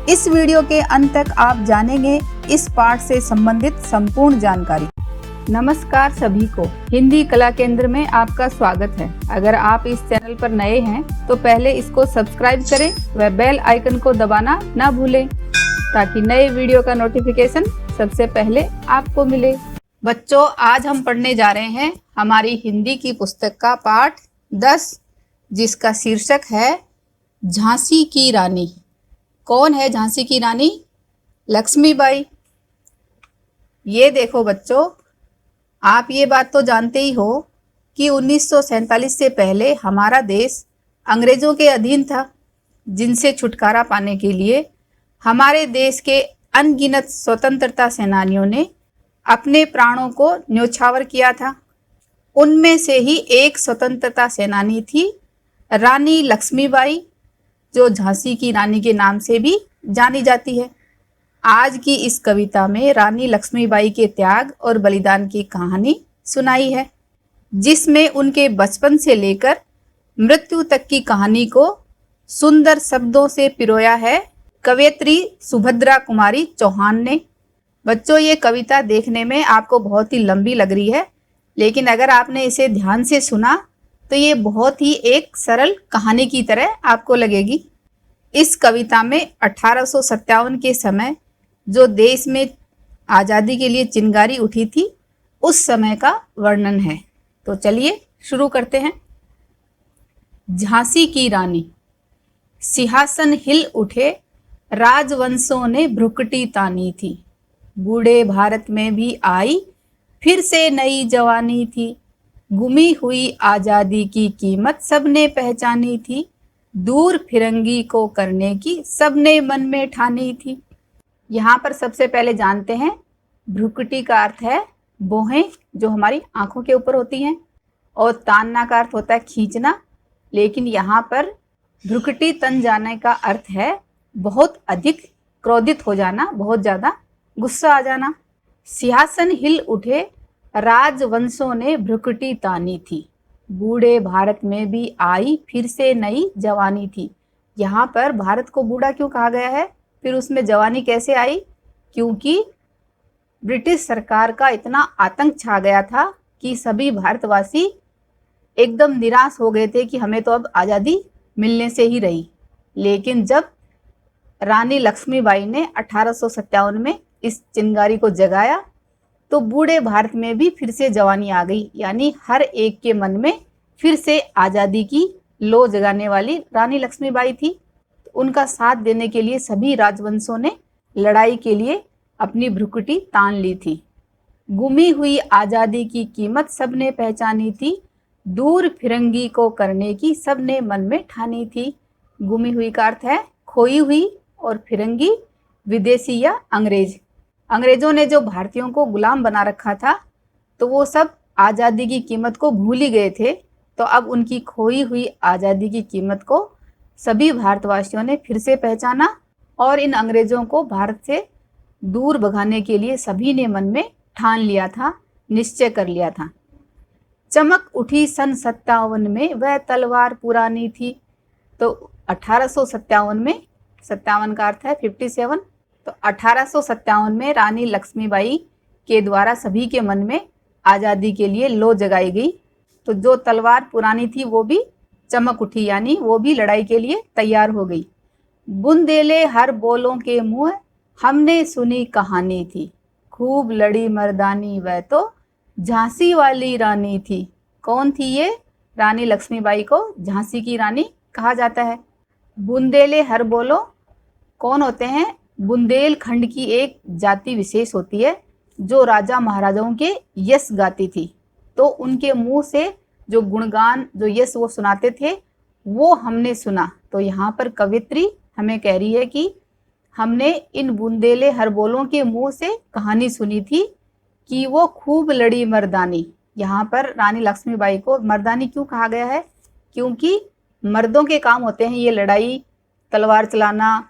इस वीडियो के अंत तक आप जानेंगे इस पाठ से संबंधित संपूर्ण जानकारी। नमस्कार सभी को, हिंदी कला केंद्र में आपका स्वागत है। अगर आप इस चैनल पर नए हैं तो पहले इसको सब्सक्राइब करें व बेल आइकन को दबाना ना भूलें ताकि नए वीडियो का नोटिफिकेशन सबसे पहले आपको मिले। बच्चों, आज हम पढ़ने जा रहे हैं हमारी हिंदी की पुस्तक का पाठ 10, जिसका शीर्षक है झांसी की रानी। कौन है झांसी की रानी? लक्ष्मीबाई। ये देखो बच्चों, आप ये बात तो जानते ही हो कि 1947 से पहले हमारा देश अंग्रेजों के अधीन था, जिनसे छुटकारा पाने के लिए हमारे देश के अनगिनत स्वतंत्रता सेनानियों ने अपने प्राणों को न्योछावर किया था। उनमें से ही एक स्वतंत्रता सेनानी थी रानी लक्ष्मीबाई, जो झांसी की रानी के नाम से भी जानी जाती है। आज की इस कविता में रानी लक्ष्मीबाई के त्याग और बलिदान की कहानी सुनाई है, जिसमें उनके बचपन से लेकर मृत्यु तक की कहानी को सुंदर शब्दों से पिरोया है कवयित्री सुभद्रा कुमारी चौहान ने। बच्चों, ये कविता देखने में आपको बहुत ही लंबी लग रही है, लेकिन अगर आपने इसे ध्यान से सुना तो ये बहुत ही एक सरल कहानी की तरह आपको लगेगी। इस कविता में 1857 के समय जो देश में आज़ादी के लिए चिंगारी उठी थी, उस समय का वर्णन है। तो चलिए शुरू करते हैं। झांसी की रानी। सिंहासन हिल उठे, राजवंशों ने भ्रुकुटी तानी थी। बूढ़े भारत में भी आई फिर से नई जवानी थी। गुमी हुई आज़ादी की कीमत सबने पहचानी थी। दूर फिरंगी को करने की सबने मन में ठानी थी। यहाँ पर सबसे पहले जानते हैं, भ्रुकुटी का अर्थ है भौहें, जो हमारी आंखों के ऊपर होती हैं, और तानना का अर्थ होता है खींचना। लेकिन यहाँ पर भ्रुकुटी तन जाने का अर्थ है बहुत अधिक क्रोधित हो जाना, बहुत ज़्यादा गुस्सा आ जाना। सिंहासन हिल उठे, राजवंशों ने भ्रुकुटी तानी थी। बूढ़े भारत में भी आई फिर से नई जवानी थी। यहाँ पर भारत को बूढ़ा क्यों कहा गया है, फिर उसमें जवानी कैसे आई? क्योंकि ब्रिटिश सरकार का इतना आतंक छा गया था कि सभी भारतवासी एकदम निराश हो गए थे कि हमें तो अब आज़ादी मिलने से ही रही। लेकिन जब रानी लक्ष्मीबाई ने 1857 में इस चिंगारी को जगाया तो बूढ़े भारत में भी फिर से जवानी आ गई, यानी हर एक के मन में फिर से आज़ादी की लो जगाने वाली रानी लक्ष्मीबाई थी। उनका साथ देने के लिए सभी राजवंशों ने लड़ाई के लिए अपनी भ्रुकुटी तान ली थी। गुमी हुई आज़ादी की कीमत सबने पहचानी थी। दूर फिरंगी को करने की सबने मन में ठानी थी। गुमी हुई का अर्थ है खोई हुई, और फिरंगी विदेशी या अंग्रेज। अंग्रेजों ने जो भारतीयों को गुलाम बना रखा था, तो वो सब आज़ादी की कीमत को भूल ही गए थे। तो अब उनकी खोई हुई आज़ादी की कीमत को सभी भारतवासियों ने फिर से पहचाना, और इन अंग्रेजों को भारत से दूर भगाने के लिए सभी ने मन में ठान लिया था, निश्चय कर लिया था। चमक उठी सन 57 में, वह तलवार पुरानी थी। तो 1857 में, 57 का अर्थ है 57, तो 1857 में रानी लक्ष्मीबाई के द्वारा सभी के मन में आज़ादी के लिए लो जगाई गई। तो जो तलवार पुरानी थी वो भी चमक उठी, यानी वो भी लड़ाई के लिए तैयार हो गई। बुंदेले हर बोलों के मुँह, हमने सुनी कहानी थी। खूब लड़ी मर्दानी, वह तो झांसी वाली रानी थी। कौन थी ये? रानी लक्ष्मीबाई को झांसी की रानी कहा जाता है। बुंदेले हर बोलो कौन होते हैं? बुंदेलखंड की एक जाति विशेष होती है जो राजा महाराजाओं के यश गाती थी। तो उनके मुंह से जो गुणगान, जो यश वो सुनाते थे, वो हमने सुना। तो यहाँ पर कवित्री हमें कह रही है कि हमने इन बुंदेले हरबोलों के मुंह से कहानी सुनी थी कि वो खूब लड़ी मर्दानी। यहाँ पर रानी लक्ष्मीबाई को मर्दानी क्यों कहा गया है? क्योंकि मर्दों के काम होते हैं ये लड़ाई, तलवार चलाना,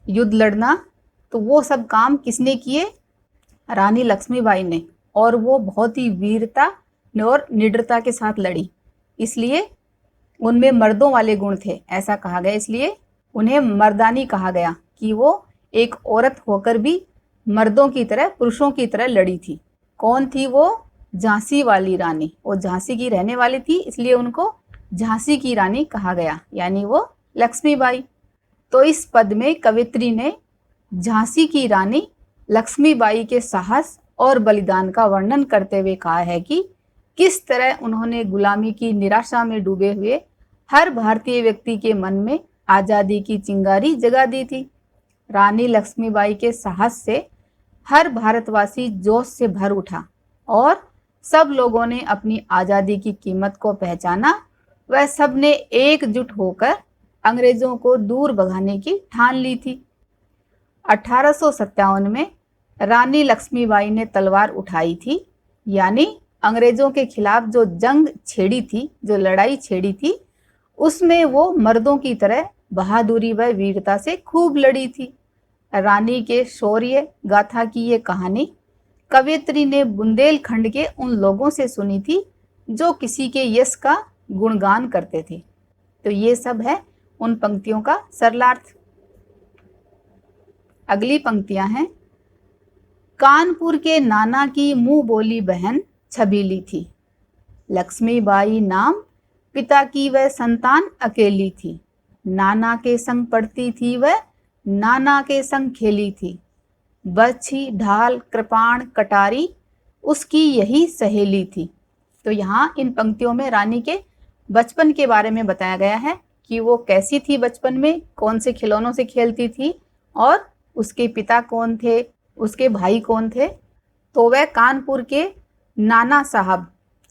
युद्ध लड़ना। तो वो सब काम किसने किए? रानी लक्ष्मीबाई ने, और वो बहुत ही वीरता और निडरता के साथ लड़ी, इसलिए उनमें मर्दों वाले गुण थे, ऐसा कहा गया, इसलिए उन्हें मर्दानी कहा गया। कि वो एक औरत होकर भी मर्दों की तरह, पुरुषों की तरह लड़ी थी। कौन थी वो? झांसी वाली रानी। वो झांसी की रहने वाली थी, इसलिए उनको झांसी की रानी कहा गया, यानी वो लक्ष्मीबाई। तो इस पद में कवित्री ने झांसी की रानी लक्ष्मीबाई के साहस और बलिदान का वर्णन करते हुए कहा है कि किस तरह उन्होंने गुलामी की निराशा में डूबे हुए हर भारतीय व्यक्ति के मन में आज़ादी की चिंगारी जगा दी थी। रानी लक्ष्मीबाई के साहस से हर भारतवासी जोश से भर उठा और सब लोगों ने अपनी आज़ादी की कीमत को पहचाना। वह सब ने एकजुट होकर अंग्रेजों को दूर भगाने की ठान ली थी। 1857 में रानी लक्ष्मीबाई ने तलवार उठाई थी, यानी अंग्रेजों के खिलाफ जो जंग छेड़ी थी, जो लड़ाई छेड़ी थी, उसमें वो मर्दों की तरह बहादुरी व वीरता से खूब लड़ी थी। रानी के शौर्य गाथा की ये कहानी कवियत्री ने बुंदेलखंड के उन लोगों से सुनी थी जो किसी के यश का गुणगान करते थे। तो ये सब है उन पंक्तियों का सरलार्थ। अगली पंक्तियां हैं। कानपुर के नाना की मुंह बोली बहन छबीली थी, लक्ष्मीबाई नाम पिता की वह संतान अकेली थी। नाना के संग पढ़ती थी वह, नाना के संग खेली थी। बरछी ढाल कृपाण कटारी उसकी यही सहेली थी। तो यहाँ इन पंक्तियों में रानी के बचपन के बारे में बताया गया है कि वो कैसी थी बचपन में, कौन से खिलौनों से खेलती थी और उसके पिता कौन थे, उसके भाई कौन थे। तो वह कानपुर के नाना साहब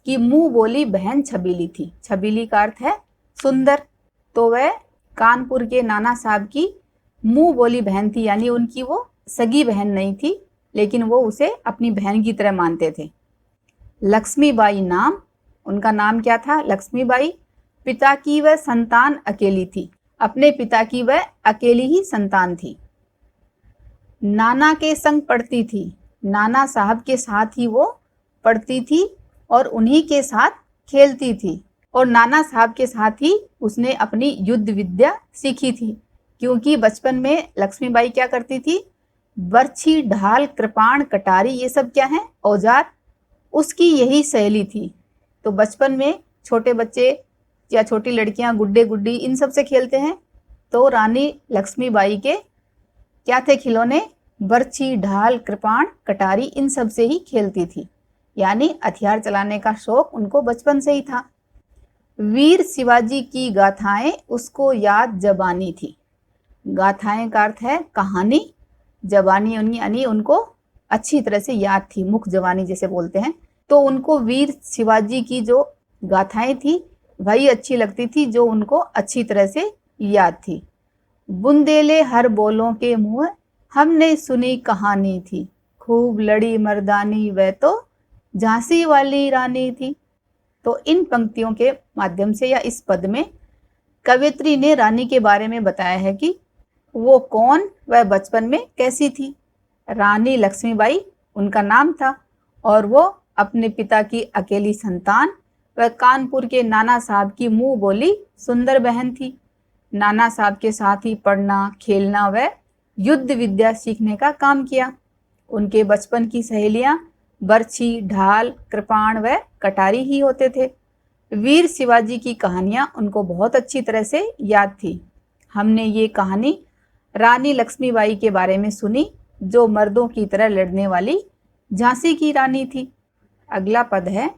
की मुंह बोली बहन छबीली थी। छबीली का अर्थ है सुंदर। तो वह कानपुर के नाना साहब की मुंह बोली बहन थी, यानी उनकी वो सगी बहन नहीं थी, लेकिन वो उसे अपनी बहन की तरह मानते थे। लक्ष्मीबाई नाम, उनका नाम क्या था? लक्ष्मीबाई। पिता की वह संतान अकेली थी, अपने पिता की वह अकेली ही संतान थी। नाना के संग पढ़ती थी, नाना साहब के साथ ही वो पढ़ती थी और उन्हीं के साथ खेलती थी। और नाना साहब के साथ ही उसने अपनी युद्ध विद्या सीखी थी, क्योंकि बचपन में लक्ष्मीबाई क्या करती थी? बरछी ढाल कृपाण कटारी, ये सब क्या है? औजार। उसकी यही सहेली थी। तो बचपन में छोटे बच्चे या छोटी लड़कियां गुड्डे गुड्डी इन सब से खेलते हैं। तो रानी लक्ष्मीबाई के क्या थे खिलौने? बरछी ढाल कृपाण कटारी, इन सब से ही खेलती थी, यानी हथियार चलाने का शौक उनको बचपन से ही था। वीर शिवाजी की गाथाएं उसको याद जबानी थी। गाथाएं का अर्थ है कहानी, जबानी यानी उनको अच्छी तरह से याद थी, मुख जबानी जैसे बोलते हैं। तो उनको वीर शिवाजी की जो गाथाएं थी वही अच्छी लगती थी, जो उनको अच्छी तरह से याद थी। बुंदेले हर बोलों के मुंह हमने सुनी कहानी थी, खूब लड़ी मर्दानी वह तो झांसी वाली रानी थी। तो इन पंक्तियों के माध्यम से या इस पद में कवियत्री ने रानी के बारे में बताया है कि वो कौन, वह बचपन में कैसी थी। रानी लक्ष्मीबाई उनका नाम था और वो अपने पिता की अकेली संतान, वह कानपुर के नाना साहब की मुंह बोली सुंदर बहन थी। नाना साहब के साथ ही पढ़ना, खेलना व युद्ध विद्या सीखने का काम किया। उनके बचपन की सहेलियां बरछी ढाल कृपाण व कटारी ही होते थे। वीर शिवाजी की कहानियां उनको बहुत अच्छी तरह से याद थी। हमने ये कहानी रानी लक्ष्मीबाई के बारे में सुनी, जो मर्दों की तरह लड़ने वाली झांसी की रानी थी। अगला पद है।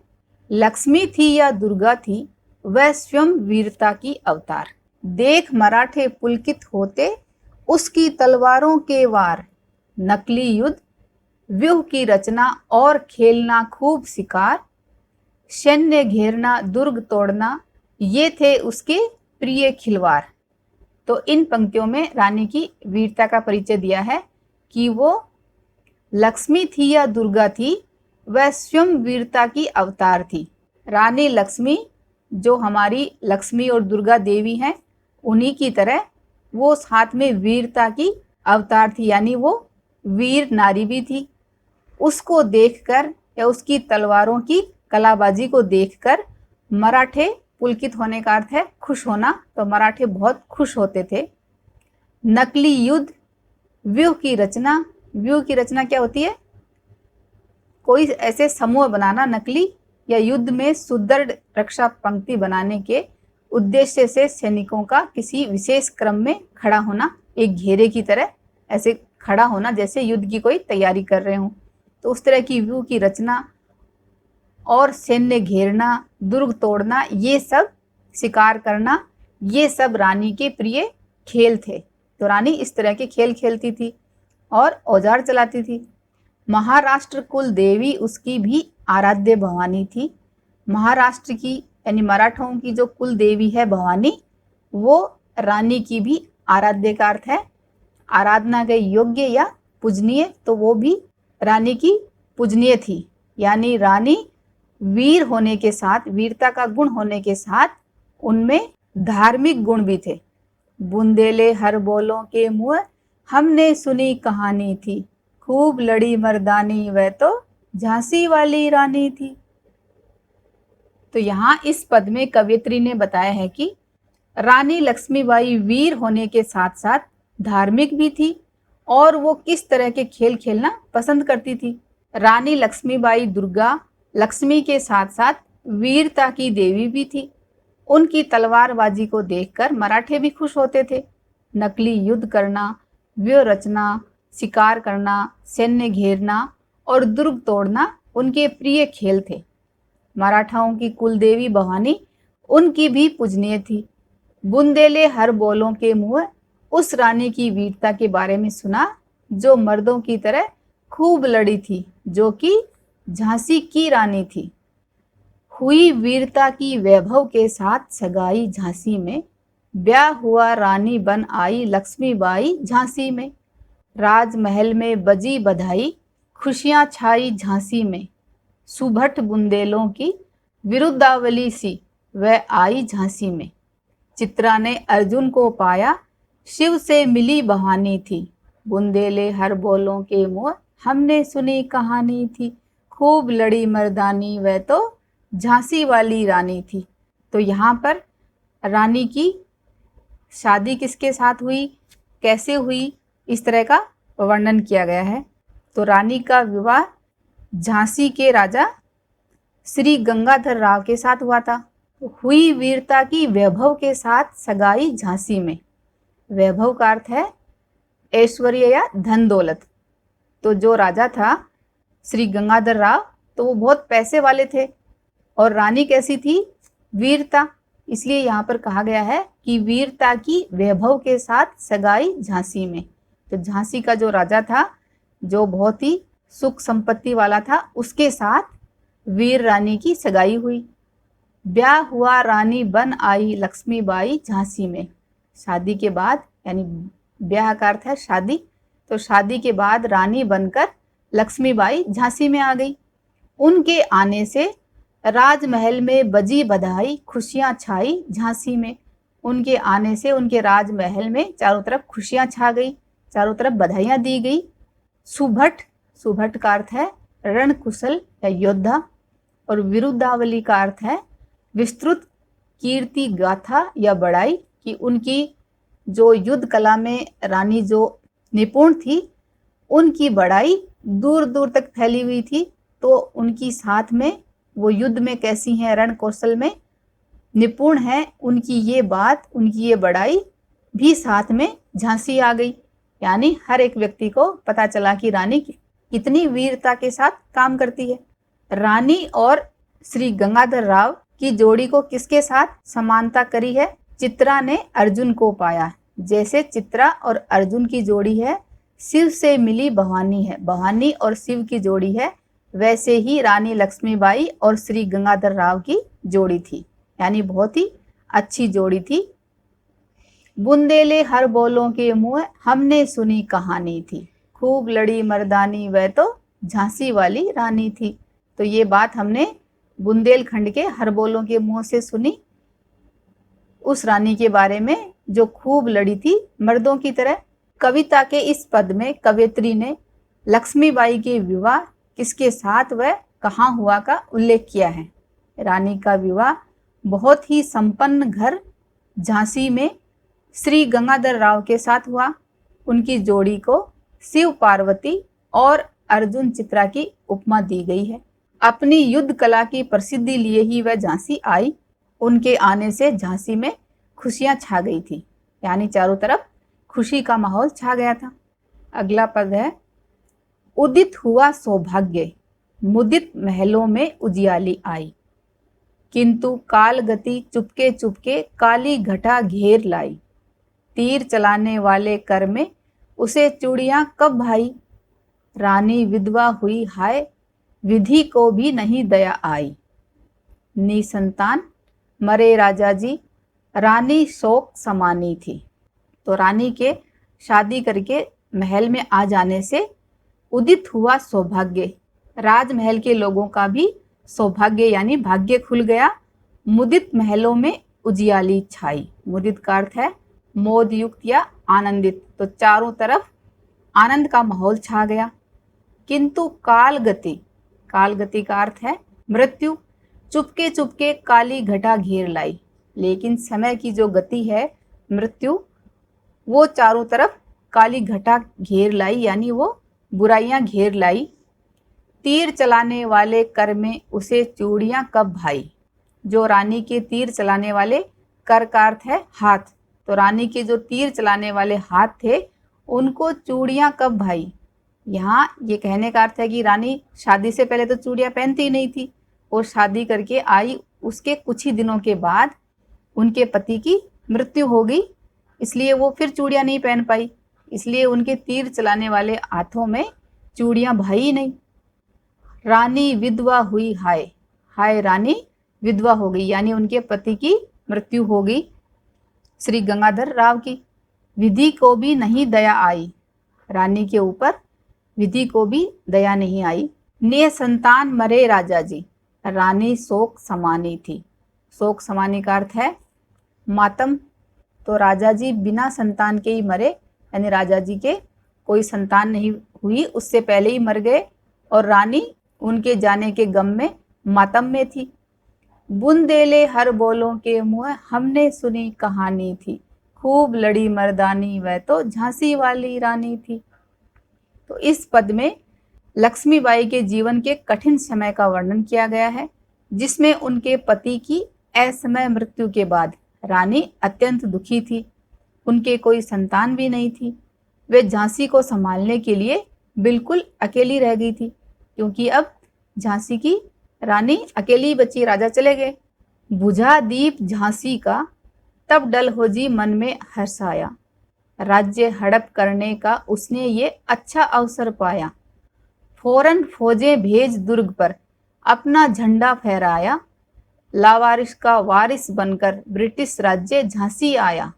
लक्ष्मी थी या दुर्गा थी, वह स्वयं वीरता की अवतार। देख मराठे पुलकित होते, उसकी तलवारों के वार। नकली युद्ध, व्यूह की रचना और खेलना खूब शिकार। सैन्य घेरना, दुर्ग तोड़ना, ये थे उसके प्रिय खिलवाड़। तो इन पंक्तियों में रानी की वीरता का परिचय दिया है कि वो लक्ष्मी थी या दुर्गा थी, वह स्वयं वीरता की अवतार थी। रानी लक्ष्मी जो हमारी लक्ष्मी और दुर्गा देवी हैं, उन्हीं की तरह वो साथ में वीरता की अवतार थी, यानी वो वीर नारी भी थी। उसको देखकर या उसकी तलवारों की कलाबाजी को देखकर मराठे, पुलकित होने का अर्थ है खुश होना, तो मराठे बहुत खुश होते थे। नकली युद्ध, व्यूह की रचना, व्यूह की रचना क्या होती है? कोई ऐसे समूह बनाना नकली या युद्ध में सुदृढ़ रक्षा पंक्ति बनाने के उद्देश्य से सैनिकों का किसी विशेष क्रम में खड़ा होना, एक घेरे की तरह ऐसे खड़ा होना जैसे युद्ध की कोई तैयारी कर रहे हों। तो उस तरह की व्यूह की रचना और सैन्य घेरना, दुर्ग तोड़ना, ये सब शिकार करना, ये सब रानी के प्रिय खेल थे। तो रानी इस तरह के खेल खेलती थी और औजार चलाती थी। महाराष्ट्र कुल देवी उसकी भी आराध्य भवानी थी। महाराष्ट्र की यानी मराठों की जो कुल देवी है भवानी, वो रानी की भी आराध्य का अर्थ है आराधना के योग्य या पूजनीय, तो वो भी रानी की पूजनीय थी। यानी रानी वीर होने के साथ, वीरता का गुण होने के साथ उनमें धार्मिक गुण भी थे। बुंदेले हर बोलों के मुँह हमने सुनी कहानी थी, खूब लड़ी मर्दानी वह तो झांसी वाली रानी थी। तो यहाँ इस पद में कवयित्री ने बताया है कि रानी लक्ष्मीबाई वीर होने के साथ साथ धार्मिक भी थी और वो किस तरह के खेल खेलना पसंद करती थी। रानी लक्ष्मीबाई दुर्गा लक्ष्मी के साथ साथ वीरता की देवी भी थी। उनकी तलवारबाजी को देखकर मराठे भी खुश होते थे। नकली युद्ध करना, व्यूह रचना, शिकार करना, सैन्य घेरना और दुर्ग तोड़ना उनके प्रिय खेल थे। मराठाओं की कुलदेवी भवानी उनकी भी पूजनीय थी। बुंदेले हर बोलों के मुँह उस रानी की वीरता के बारे में सुना जो मर्दों की तरह खूब लड़ी थी, जो कि झांसी की रानी थी। हुई वीरता की वैभव के साथ सगाई झांसी में, ब्याह हुआ रानी बन आई लक्ष्मीबाई झांसी में। राजमहल में बजी बधाई, खुशियां छाई झांसी में। सुभट बुंदेलों की विरुद्धावली सी वह आई झांसी में। चित्रा ने अर्जुन को पाया, शिव से मिली बहानी थी। बुंदेले हर बोलों के मुँह हमने सुनी कहानी थी, खूब लड़ी मर्दानी वह तो झांसी वाली रानी थी। तो यहाँ पर रानी की शादी किसके साथ हुई, कैसे हुई, इस तरह का वर्णन किया गया है। तो रानी का विवाह झांसी के राजा श्री गंगाधर राव के साथ हुआ था। हुई वीरता की वैभव के साथ सगाई झांसी में। वैभव का अर्थ है ऐश्वर्य या धन दौलत। तो जो राजा था श्री गंगाधर राव, तो वो बहुत पैसे वाले थे और रानी कैसी थी, वीरता। इसलिए यहाँ पर कहा गया है कि वीरता की वैभव के साथ सगाई झांसी में। तो झांसी का जो राजा था, जो बहुत ही सुख संपत्ति वाला था, उसके साथ वीर रानी की सगाई हुई। ब्याह हुआ रानी बन आई लक्ष्मीबाई झांसी में। शादी के बाद, यानी ब्याह का अर्थ है शादी, तो शादी के बाद रानी बनकर लक्ष्मीबाई झांसी में आ गई। उनके आने से राजमहल में बजी बधाई, खुशियां छाई झांसी में। उनके आने से उनके राजमहल में चारों तरफ खुशियां छा गई, चारों तरफ बधाइयां दी गई। सुभट, सुभट का अर्थ है रणकुशल या योद्धा, और विरुद्धावली का अर्थ है विस्तृत कीर्ति गाथा या बड़ाई, कि उनकी जो युद्ध कला में रानी जो निपुण थी, उनकी बड़ाई दूर दूर तक फैली हुई थी। तो उनकी साथ में वो युद्ध में कैसी हैं, रण कौशल में निपुण है, उनकी ये बात, उनकी ये बड़ाई भी साथ में झांसी आ गई। यानी हर एक व्यक्ति को पता चला कि रानी कितनी वीरता के साथ काम करती है। रानी और श्री गंगाधर राव की जोड़ी को किसके साथ समानता करी है, चित्रा ने अर्जुन को पाया। जैसे चित्रा और अर्जुन की जोड़ी है, शिव से मिली भवानी है, भवानी और शिव की जोड़ी है, वैसे ही रानी लक्ष्मीबाई और श्री गंगाधर राव की जोड़ी थी। यानी बहुत ही अच्छी जोड़ी थी। बुंदेले हर बोलों के मुँह हमने सुनी कहानी थी, खूब लड़ी मर्दानी वह तो झांसी वाली रानी थी। तो ये बात हमने बुंदेलखंड के हर बोलों के मुँह से सुनी, उस रानी के बारे में जो खूब लड़ी थी मर्दों की तरह। कविता के इस पद में कवयित्री ने लक्ष्मीबाई के विवाह किसके साथ व कहाँ हुआ का उल्लेख किया है। रानी का विवाह बहुत ही संपन्न घर झांसी में श्री गंगाधर राव के साथ हुआ। उनकी जोड़ी को शिव पार्वती और अर्जुन चित्रा की उपमा दी गई है। अपनी युद्ध कला की प्रसिद्धि लिए ही वह झांसी आई। उनके आने से झांसी में खुशियां छा गई थी, यानी चारों तरफ खुशी का माहौल छा गया था। अगला पद है, उदित हुआ सौभाग्य, मुदित महलों में उजियाली आई, किंतु काल गति चुपके चुपके काली घटा घेर लाई, तीर चलाने वाले कर में उसे चूड़ियां कब भाई, रानी विधवा हुई हाय, विधि को भी नहीं दया आई, निसंतान मरे राजा जी, रानी शोक समानी थी। तो रानी के शादी करके महल में आ जाने से उदित हुआ सौभाग्य, राजमहल के लोगों का भी सौभाग्य यानी भाग्य खुल गया। मुदित महलों में उजियाली छाई, मुदित का अर्थ है मोद युक्त या आनंदित, तो चारों तरफ आनंद का माहौल छा गया। किंतु काल गति, काल गति का अर्थ है मृत्यु, चुपके चुपके काली घटा घेर लाई, लेकिन समय की जो गति है मृत्यु, वो चारों तरफ काली घटा घेर लाई, यानी वो बुराइयां घेर लाई। तीर चलाने वाले कर में उसे चूड़ियां कब भाई, जो रानी के तीर चलाने वाले कर का अर्थ है हाथ, तो रानी के जो तीर चलाने वाले हाथ थे उनको चूड़ियां कब भाई। यहाँ ये कहने का अर्थ है कि रानी शादी से पहले तो चूड़ियां पहनती ही नहीं थी, और शादी करके आई उसके कुछ ही दिनों के बाद उनके पति की मृत्यु हो गई, इसलिए वो फिर चूड़ियां नहीं पहन पाई, इसलिए उनके तीर चलाने वाले हाथों में चूड़ियां भाई नहीं। रानी विधवा हुई हाय, हाय रानी विधवा हो गई, यानी उनके पति की मृत्यु हो गई श्री गंगाधर राव की। विधि को भी नहीं दया आई, रानी के ऊपर विधि को भी दया नहीं आई। निसंतान मरे राजा जी, रानी शोक समानी थी, शोक समानी का अर्थ है मातम, तो राजा जी बिना संतान के ही मरे, यानी राजा जी के कोई संतान नहीं हुई, उससे पहले ही मर गए, और रानी उनके जाने के गम में मातम में थी। बुंदेले हर बोलों के मुँह हमने सुनी कहानी थी, खूब लड़ी मर्दानी वह तो झांसी वाली रानी थी। तो इस पद में लक्ष्मीबाई के जीवन के कठिन समय का वर्णन किया गया है, जिसमें उनके पति की असमय मृत्यु के बाद रानी अत्यंत दुखी थी, उनके कोई संतान भी नहीं थी, वे झांसी को संभालने के लिए बिल्कुल अकेली रह गई थी, क्योंकि अब झांसी की रानी अकेली बची, राजा चले गए। बुझा दीप झांसी का तब डल हो जी मन में हर्ष आया, राज्य हड़प करने का उसने ये अच्छा अवसर पाया, फौरन फौजें भेज दुर्ग पर अपना झंडा फहराया, लावारिस का वारिस बनकर ब्रिटिश राज्य झांसी आया,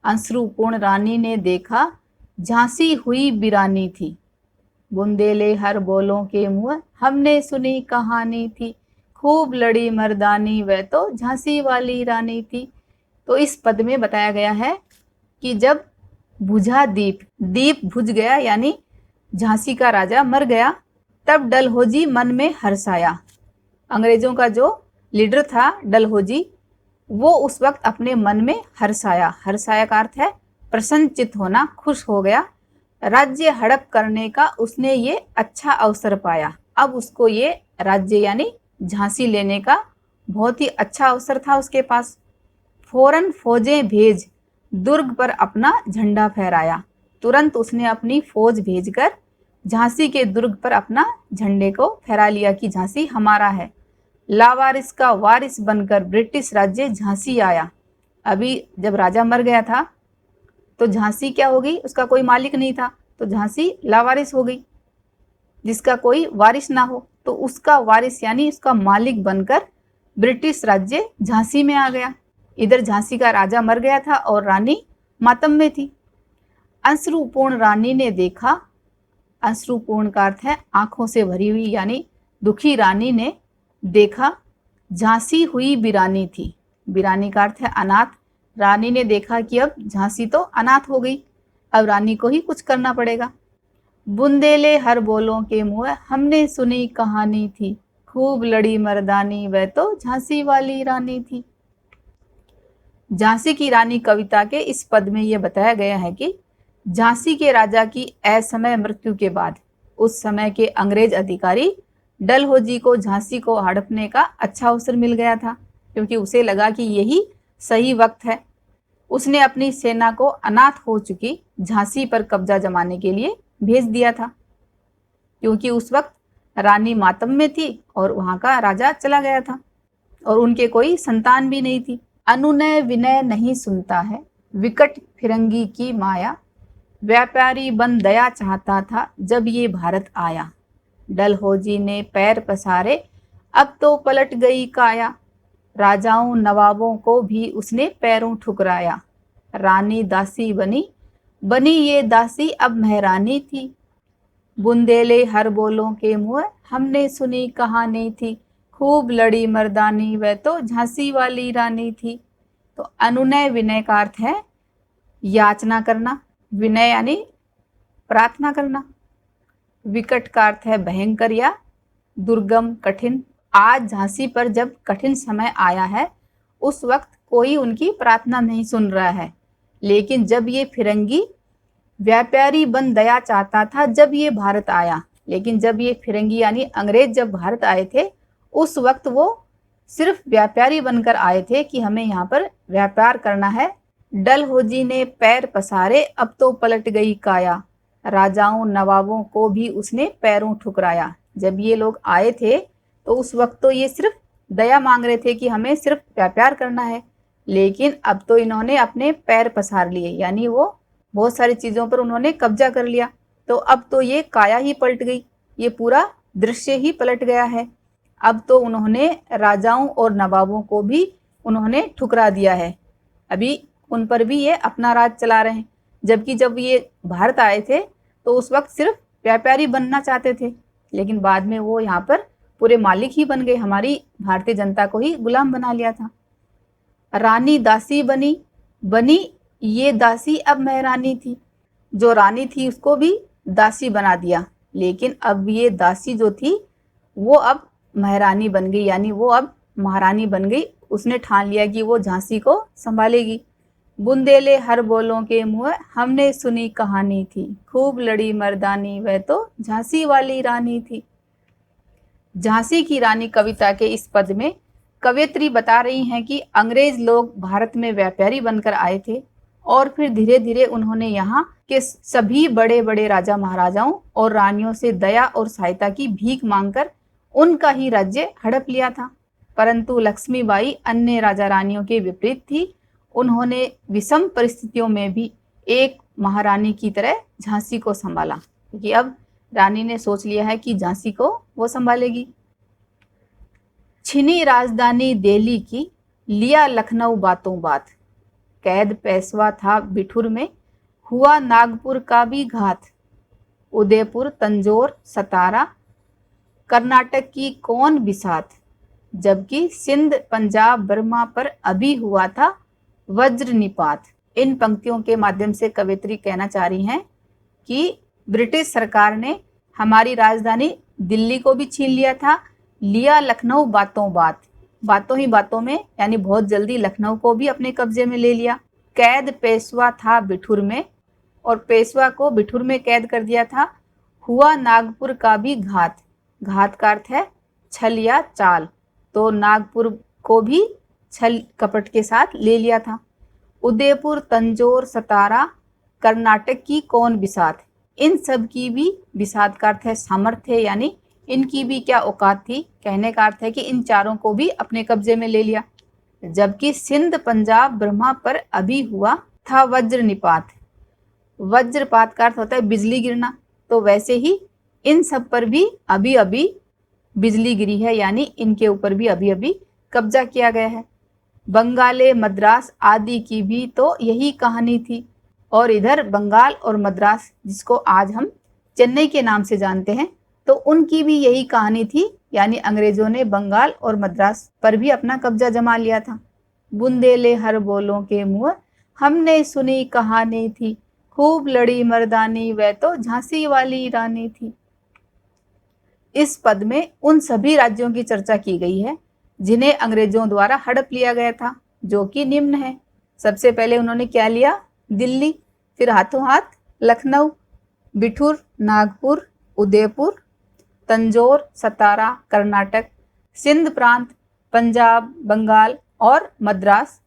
अश्रुपूर्ण रानी ने देखा झांसी हुई वीरानी थी, बुंदेले हर बोलों के मुँह हमने सुनी कहानी थी, खूब लड़ी मर्दानी वह तो झांसी वाली रानी थी। तो इस पद में बताया गया है कि जब बुझा दीप, दीप बुझ गया यानी झांसी का राजा मर गया, तब डलहौजी मन में हर्ष आया। अंग्रेजों का जो लीडर था डलहौजी, वो उस वक्त अपने मन में हर्ष आया, हर्ष आया का अर्थ है प्रसन्नचित होना, खुश हो गया। राज्य हड़प करने का उसने ये अच्छा अवसर पाया, अब उसको ये राज्य यानी झांसी लेने का बहुत ही अच्छा अवसर था उसके पास। फौरन फौजें भेज दुर्ग पर अपना झंडा फहराया, तुरंत उसने अपनी फौज भेजकर झांसी के दुर्ग पर अपना झंडे को फहरा लिया कि झांसी हमारा है। लावारिस का वारिस बनकर ब्रिटिश राज्य झांसी आया। अभी जब राजा मर गया था तो झांसी क्या हो गई, उसका कोई मालिक नहीं था, तो झांसी लावारिस हो गई, जिसका कोई वारिस ना हो तो उसका वारिस यानी उसका मालिक बनकर ब्रिटिश राज्य झांसी में आ गया। इधर झांसी का राजा मर गया था और रानी मातम में थी। अश्रुपूर्ण रानी ने देखा, अश्रुपूर्ण का अर्थ है आंखों से भरी हुई, यानी दुखी रानी ने देखा झांसी हुई वीरानी थी, वीरानी का अर्थ है अनाथ। रानी ने देखा कि अब झांसी तो अनाथ हो गई, अब रानी को ही कुछ करना पड़ेगा। बुंदेले हर बोलों के मुँह हमने सुनी कहानी थी, खूब लड़ी मर्दानी वह तो झांसी वाली रानी थी। झांसी की रानी कविता के इस पद में यह बताया गया है कि झांसी के राजा की असमय मृत्यु के बाद उस समय के अंग्रेज अधिकारी डलहौजी को झांसी को हड़पने का अच्छा अवसर मिल गया था, क्योंकि उसे लगा कि यही सही वक्त है। उसने अपनी सेना को अनाथ हो चुकी झांसी पर कब्जा जमाने के लिए भेज दिया था, क्योंकि उस वक्त रानी मातम में थी और वहां का राजा चला गया था और उनके कोई संतान भी नहीं थी। अनुनय विनय नहीं सुनता है, विकट फिरंगी की माया, व्यापारी बन दया चाहता था जब ये भारत आया। डलहौजी ने पैर पसारे, अब तो पलट गई काया, राजाओं नवाबों को भी उसने पैरों ठुकराया। रानी दासी बनी, बनी ये दासी अब महारानी थी, बुंदेले हर बोलों के मुँह हमने सुनी कहानी थी, खूब लड़ी मर्दानी वह तो झांसी वाली रानी थी। तो अनुनय विनय का अर्थ है याचना करना, विनय यानी प्रार्थना करना, विकट का अर्थ है भयंकर या दुर्गम कठिन। आज झांसी पर जब कठिन समय आया है, उस वक्त कोई उनकी प्रार्थना नहीं सुन रहा है, लेकिन जब ये फिरंगी व्यापारी बन दया चाहता था जब ये भारत आया, लेकिन जब ये फिरंगी यानी अंग्रेज जब भारत आए थे, उस वक्त वो सिर्फ व्यापारी बनकर आए थे कि हमें यहाँ पर व्यापार करना है। डलहौजी ने पैर पसारे, अब तो पलट गई काया, राजाओं नवाबों को भी उसने पैरों ठुकराया। जब ये लोग आए थे तो उस वक्त तो ये सिर्फ दया मांग रहे थे कि हमें सिर्फ व्यापार करना है, लेकिन अब तो इन्होंने अपने पैर पसार लिए, यानी वो बहुत सारी चीज़ों पर उन्होंने कब्जा कर लिया। तो अब तो ये काया ही पलट गई, ये पूरा दृश्य ही पलट गया है। अब तो उन्होंने राजाओं और नवाबों को भी उन्होंने ठुकरा दिया है, अभी उन पर भी ये अपना राज चला रहे हैं। जबकि जब ये भारत आए थे तो उस वक्त सिर्फ व्यापारी बनना चाहते थे, लेकिन बाद में वो यहाँ पर पूरे मालिक ही बन गए, हमारी भारतीय जनता को ही गुलाम बना लिया था। रानी दासी बनी, बनी ये दासी अब महारानी थी, जो रानी थी उसको भी दासी बना दिया, लेकिन अब ये दासी जो थी वो अब महारानी बन गई, यानी वो अब महारानी बन गई। उसने ठान लिया कि वो झांसी को संभालेगी। बुंदेले हर बोलों के मुँह हमने सुनी कहानी थी, खूब लड़ी मर्दानी वह तो झांसी वाली रानी थी। झांसी की रानी कविता के इस पद में कवयित्री बता रही हैं कि अंग्रेज लोग भारत में व्यापारी बनकर आए थे और फिर धीरे धीरे उन्होंने यहाँ के सभी बड़े बड़े राजा महाराजाओं और रानियों से दया और सहायता की भीख मांगकर उनका ही राज्य हड़प लिया था। परंतु लक्ष्मीबाई अन्य राजा रानियों के विपरीत थी, उन्होंने विषम परिस्थितियों में भी एक महारानी की तरह झांसी को संभाला, क्योंकि अब रानी ने सोच लिया है कि झांसी को वो संभालेगी। छिनी राजधानी दिल्ली की, लिया लखनऊ बातों बात, कैद पेशवा था बिठुर में, हुआ नागपुर का भी घात, उदयपुर तंजौर सतारा, कर्नाटक की कौन बिसात, जबकि सिंध पंजाब बर्मा पर अभी हुआ था वज्र निपात। इन पंक्तियों के माध्यम से कवयित्री कहना चाह रही हैं कि ब्रिटिश सरकार ने हमारी राजधानी दिल्ली को भी छीन लिया था, लिया लखनऊ बातों बात, बातों ही बातों में, यानी बहुत जल्दी लखनऊ को भी अपने कब्जे में ले लिया। कैद पेशवा था बिठुर में, और पेशवा को बिठुर में कैद कर दिया था। हुआ नागपुर का भी घात, घात का अर्थ है छल या चाल, तो नागपुर को भी छल कपट के साथ ले लिया था। उदयपुर तंजौर सतारा, कर्नाटक की कौन बिसात, इन सब की भी, बिसात का अर्थ है सामर्थ्य, यानी इनकी भी क्या औकात थी, कहने का अर्थ है कि इन चारों को भी अपने कब्जे में ले लिया। जबकि सिंध पंजाब ब्रह्मा पर अभी हुआ था वज्र निपात, वज्रपात का अर्थ होता है बिजली गिरना, तो वैसे ही इन सब पर भी अभी अभी बिजली गिरी है, यानी इनके ऊपर भी अभी अभी कब्जा किया गया है। बंगाले मद्रास आदि की भी तो यही कहानी थी, और इधर बंगाल और मद्रास जिसको आज हम चेन्नई के नाम से जानते हैं, तो उनकी भी यही कहानी थी, यानी अंग्रेजों ने बंगाल और मद्रास पर भी अपना कब्जा जमा लिया था। बुंदेले हर बोलों के मुँह हमने सुनी कहानी थी, खूब लड़ी मर्दानी वह तो झांसी वाली रानी थी। इस पद में उन सभी राज्यों की चर्चा की गई है जिन्हें अंग्रेजों द्वारा हड़प लिया गया था, जो कि निम्न है। सबसे पहले उन्होंने क्या लिया, दिल्ली, फिर हाथों हाथ लखनऊ, बिठूर, नागपुर, उदयपुर, तंजौर, सतारा, कर्नाटक, सिंध प्रांत, पंजाब, बंगाल और मद्रास,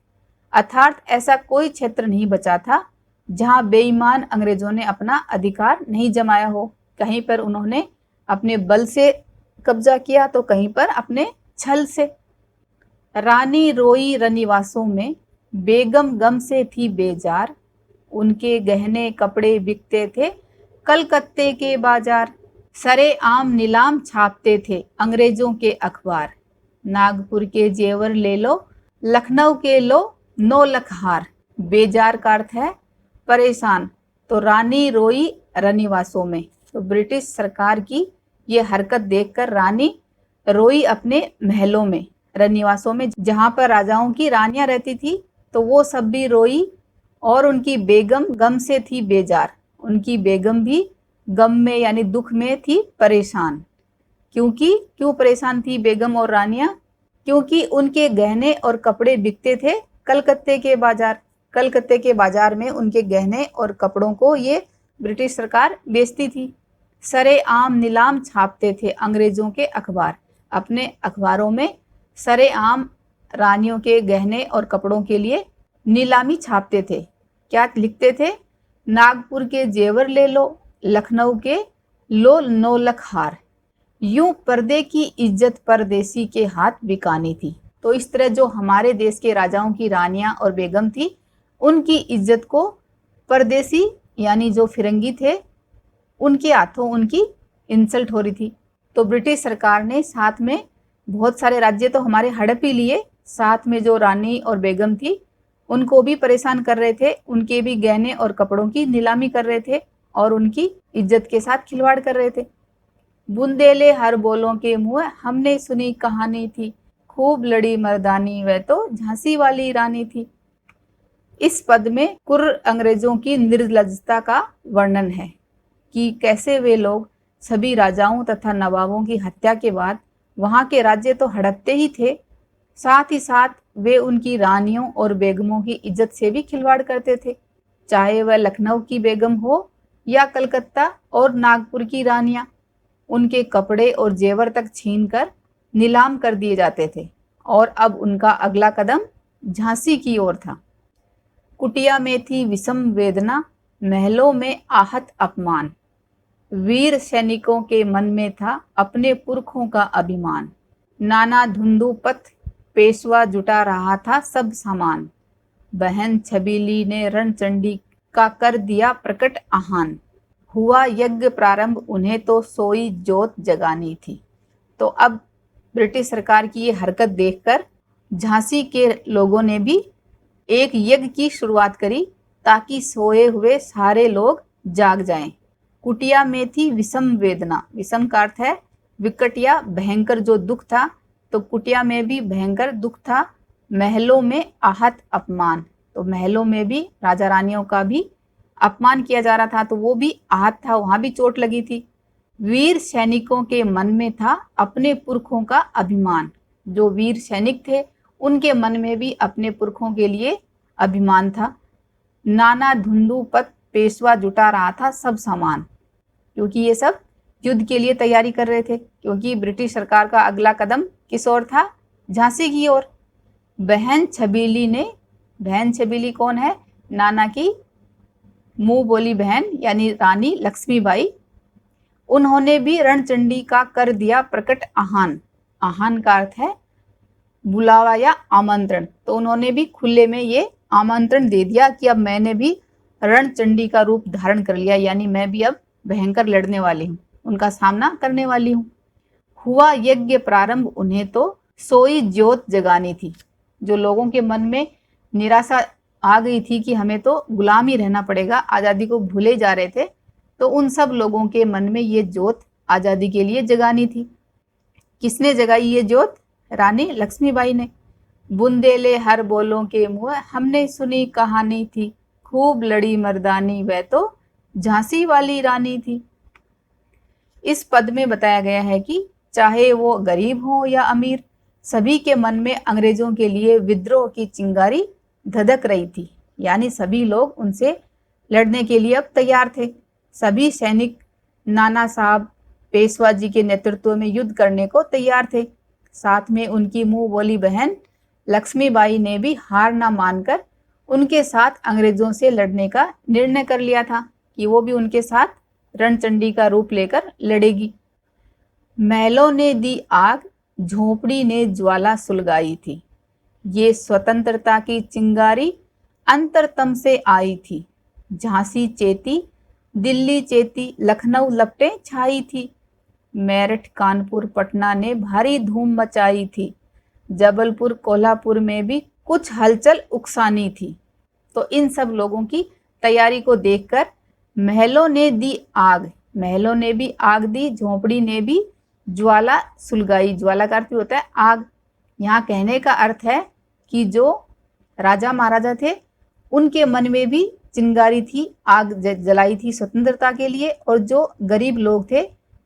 अर्थात ऐसा कोई क्षेत्र नहीं बचा था जहां बेईमान अंग्रेजों ने अपना अधिकार नहीं जमाया हो। कहीं पर उन्होंने अपने बल से कब्जा किया तो कहीं पर अपने छल से। रानी रोई रनिवासों में, बेगम गम से थी बेजार, उनके गहने कपड़े बिकते थे कलकत्ते के बाजार, सरे आम नीलाम छापते थे अंग्रेजों के अखबार, नागपुर के जेवर ले लो, लखनऊ के लो 9 लाख हार। बेजार का अर्थ है परेशान। तो रानी रोई रनिवासों में, तो ब्रिटिश सरकार की ये हरकत देखकर रानी रोई अपने महलों में, रनिवासों में, जहां पर राजाओं की रानियां रहती थी, तो वो सब भी रोई और उनकी बेगम गम से थी बेजार। उनकी बेगम भी गम में यानी दुख में थी परेशान। क्यों परेशान थी बेगम और रानियां? क्योंकि उनके गहने और कपड़े बिकते थे कलकत्ते के बाजार। कलकत्ते के बाजार में उनके गहने और कपड़ों को ये ब्रिटिश सरकार बेचती थी। सरे आम नीलाम छापते थे अंग्रेजों के अखबार। अपने अखबारों में सरे आम रानियों के गहने और कपड़ों के लिए नीलामी छापते थे। क्या लिखते थे? नागपुर के जेवर ले लो, लखनऊ के लो 9 लाख हार। यूं पर्दे की इज्जत परदेसी के हाथ बिकानी थी। तो इस तरह जो हमारे देश के राजाओं की रानियां और बेगम थी, उनकी इज्जत को परदेसी यानी जो फिरंगी थे उनके हाथों उनकी इंसल्ट हो रही थी। तो ब्रिटिश सरकार ने साथ में बहुत सारे राज्य तो हमारे हड़प ही लिए, साथ में जो रानी और बेगम थी उनको भी परेशान कर रहे थे, उनके भी गहने और कपड़ों की नीलामी कर रहे थे और उनकी इज्जत के साथ खिलवाड़ कर रहे थे। बुंदेले हर बोलों के मुँह हमने सुनी कहानी थी, खूब लड़ी मर्दानी वह तो झांसी वाली रानी थी। इस पद में कुर्र अंग्रेजों की निर्लज्जता का वर्णन है कि कैसे वे लोग सभी राजाओं तथा नवाबों की हत्या के बाद वहां के राज्य तो हड़पते ही थे, साथ ही साथ वे उनकी रानियों और बेगमों की इज्जत से भी खिलवाड़ करते थे, चाहे वह लखनऊ की बेगम हो या कलकत्ता और नागपुर की रानियां। उनके कपड़े और जेवर तक छीनकर नीलाम कर दिए जाते थे और अब उनका अगला कदम झांसी की ओर था। कुटिया में थी विषम वेदना, महलों में आहत अपमान, वीर सैनिकों के मन में था अपने पुरखों का अभिमान, नाना धुंधु पथ पेशवा जुटा रहा था सब सामान, बहन छबीली ने रणचंडी का कर दिया प्रकट आहान, हुआ यज्ञ प्रारंभ उन्हें तो सोई जोत जगानी थी। तो अब ब्रिटिश सरकार की ये हरकत देखकर झांसी के लोगों ने भी एक यज्ञ की शुरुआत करी ताकि सोए हुए सारे लोग जाग जाएं। कुटिया में थी विषम वेदना, विषम का अर्थ है विकट या भयंकर जो दुख था, तो कुटिया में भी भयंकर दुख था। महलों में आहत अपमान, तो महलों में भी राजा रानियों का भी अपमान किया जा रहा था, तो वो भी आहत था, वहां भी चोट लगी थी। वीर सैनिकों के मन में था अपने पुरखों का अभिमान, जो वीर सैनिक थे उनके मन में भी अपने पुरखों के लिए अभिमान था। नाना धुंधु पथ पेशवा जुटा रहा था सब सामान, क्योंकि ये सब युद्ध के लिए तैयारी कर रहे थे, क्योंकि ब्रिटिश सरकार का अगला कदम किस ओर था? झांसी की ओर। बहन छबीली ने, बहन छबीली कौन है? नाना की मुंह बोली बहन यानी रानी लक्ष्मीबाई, उन्होंने भी रणचंडी का कर दिया प्रकट आहान। आहान का अर्थ है बुलावा या आमंत्रण, तो उन्होंने भी खुले में ये आमंत्रण दे दिया कि अब मैंने भी रणचंडी का रूप धारण कर लिया, यानी मैं भी अब भयंकर लड़ने वाली हूँ, उनका सामना करने वाली हूँ। हुआ यज्ञ प्रारंभ उन्हें तो सोई ज्योत जगानी थी, जो लोगों के मन में निराशा आ गई थी कि हमें तो गुलाम ही रहना पड़ेगा, आज़ादी को भूले जा रहे थे, तो उन सब लोगों के मन में ये ज्योत आज़ादी के लिए जगानी थी। किसने जगाई ये ज्योत? रानी लक्ष्मीबाई ने। बुंदेले हर बोलों के मुँह हमने सुनी कहानी थी, खूब लड़ी मर्दानी वह तो झांसी वाली रानी थी। इस पद में बताया गया है कि चाहे वो गरीब हो या अमीर, सभी के मन में अंग्रेजों के लिए विद्रोह की चिंगारी धधक रही थी, यानी सभी लोग उनसे लड़ने के लिए अब तैयार थे। सभी सैनिक नाना साहब पेशवा जी के नेतृत्व में युद्ध करने को तैयार थे। साथ में उनकी मुंह बोली बहन लक्ष्मीबाई ने भी हार न मानकर उनके साथ अंग्रेजों से लड़ने का निर्णय कर लिया था कि वो भी उनके साथ रणचंडी का रूप लेकर लड़ेगी। महलों ने दी आग, झोपड़ी ने ज्वाला सुलगाई थी। ये स्वतंत्रता की चिंगारी अंतरतम से आई थी। झांसी चेती, दिल्ली चेती, लखनऊ लपटे छाई थी। मेरठ, कानपुर, पटना ने भारी धूम मचाई थी। जबलपुर, कोल्हापुर में भी कुछ हलचल उकसानी थी। तो इन सब लोगों की तैयारी को देखकर महलों ने दी आग, महलों ने भी आग दी, झोपड़ी ने भी ज्वाला सुलगाई। ज्वाला का अर्थ होता है आग। यहाँ कहने का अर्थ है कि जो राजा महाराजा थे उनके मन में भी चिंगारी थी, आग जलाई थी स्वतंत्रता के लिए, और जो गरीब लोग थे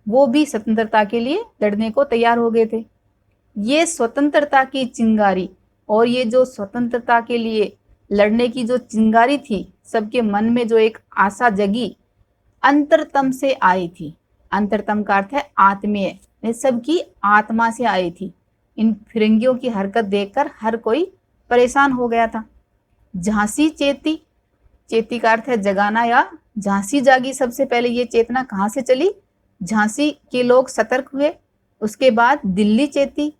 वो भी स्वतंत्रता के लिए लड़ने को तैयार हो गए थे। ये स्वतंत्रता की चिंगारी और ये जो स्वतंत्रता के लिए लड़ने की जो चिंगारी थी, सबके मन में जो एक आशा जगी, अंतरतम से आई थी। अंतरतम का अर्थ है आत्मीय, सबकी आत्मा से आई थी। इन फिरंगियों की हरकत देखकर हर कोई परेशान हो गया था। झांसी चेती, चेती का अर्थ है जगाना या झांसी जागी। सबसे पहले ये चेतना कहाँ से चली? झांसी के लोग सतर्क हुए। उसके बाद दिल्ली चेती,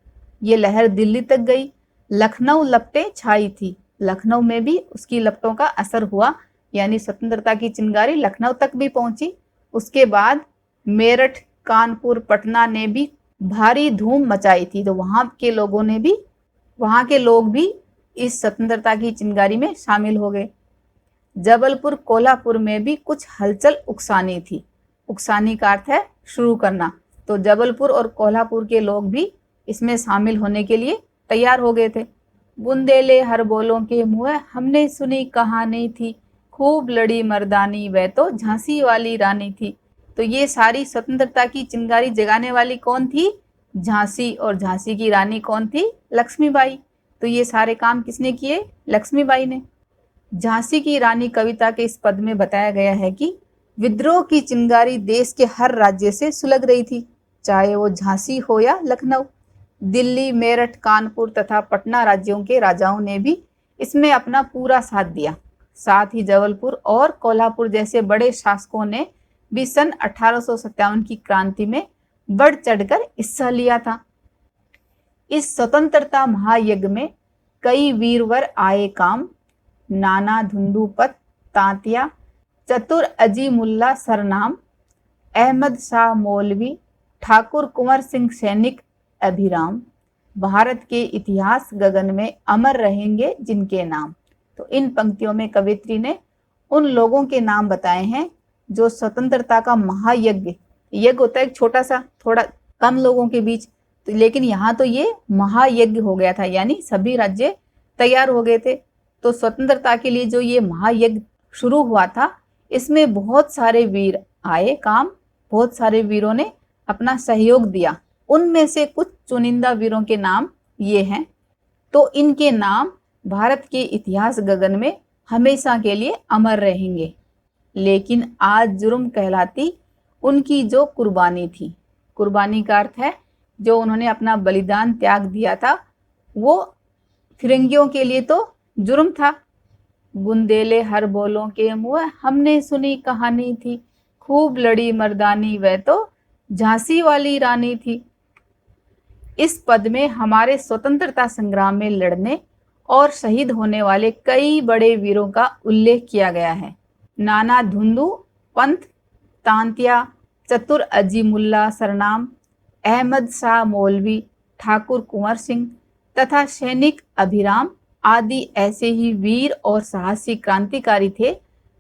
ये लहर दिल्ली तक गई। लखनऊ लपटें छाई थी, लखनऊ में भी उसकी लपटों का असर हुआ, यानी स्वतंत्रता की चिंगारी लखनऊ तक भी पहुंची। उसके बाद मेरठ, कानपुर, पटना ने भी भारी धूम मचाई थी। तो वहां के लोग भी इस स्वतंत्रता की चिंगारी में शामिल हो गए। जबलपुर, कोल्हापुर में भी कुछ हलचल उकसानी थी। उकसानी का अर्थ है शुरू करना। तो जबलपुर और कोल्हापुर के लोग भी इसमें शामिल होने के लिए तैयार हो गए थे। बुंदेले हर बोलों के मुँह हमने सुनी कहानी थी, खूब लड़ी मर्दानी वह तो झांसी वाली रानी थी। तो ये सारी स्वतंत्रता की चिंगारी जगाने वाली कौन थी? झांसी। और झांसी की रानी कौन थी? लक्ष्मीबाई। तो ये सारे काम किसने किए? लक्ष्मीबाई ने। झांसी की रानी कविता के इस पद में बताया गया है कि विद्रोह की चिंगारी देश के हर राज्य से सुलग रही थी, चाहे वो झांसी हो या लखनऊ। दिल्ली, मेरठ, कानपुर तथा पटना राज्यों के राजाओं ने भी इसमें अपना पूरा साथ दिया। साथ ही जबलपुर और कोल्हापुर जैसे बड़े शासकों ने भी सन 1857 की क्रांति में बढ़ चढ़कर हिस्सा लिया था। इस स्वतंत्रता महायज्ञ में कई वीरवर आए काम। नाना धुंधुपत तांतिया, चतुर अजीमुल्ला सरनाम, अहमद शाह मौलवी, ठाकुर कुंवर सिंह सैनिक अभिराम। भारत के इतिहास गगन में अमर रहेंगे जिनके नाम। तो इन पंक्तियों में कवित्री ने उन लोगों के नाम बताए हैं जो स्वतंत्रता का महायज्ञ, यज्ञ होता है एक छोटा सा, थोड़ा कम लोगों के बीच, तो लेकिन यहाँ तो ये महायज्ञ हो गया था, यानी सभी राज्य तैयार हो गए थे। तो स्वतंत्रता के लिए जो ये महायज्ञ शुरू हुआ था, इसमें बहुत सारे वीर आए काम, बहुत सारे वीरों ने अपना सहयोग दिया। उनमें से कुछ चुनिंदा वीरों के नाम ये हैं। तो इनके नाम भारत के इतिहास गगन में हमेशा के लिए अमर रहेंगे। लेकिन आज जुर्म कहलाती उनकी जो कुर्बानी थी। कुर्बानी का अर्थ है जो उन्होंने अपना बलिदान त्याग दिया था, वो फिरंगियों के लिए तो जुर्म था। बुंदेले हर बोलों के मुँह हमने सुनी कहानी थी, खूब लड़ी मर्दानी वह तो झांसी वाली रानी थी। इस पद में हमारे स्वतंत्रता संग्राम में लड़ने और शहीद होने वाले कई बड़े वीरों का उल्लेख किया गया है। नाना धुंधु पंथ तांतिया, चतुर अजीमुल्ला सरनाम, अहमद शाह मौलवी, ठाकुर कुंवर सिंह तथा सैनिक अभिराम आदि ऐसे ही वीर और साहसी क्रांतिकारी थे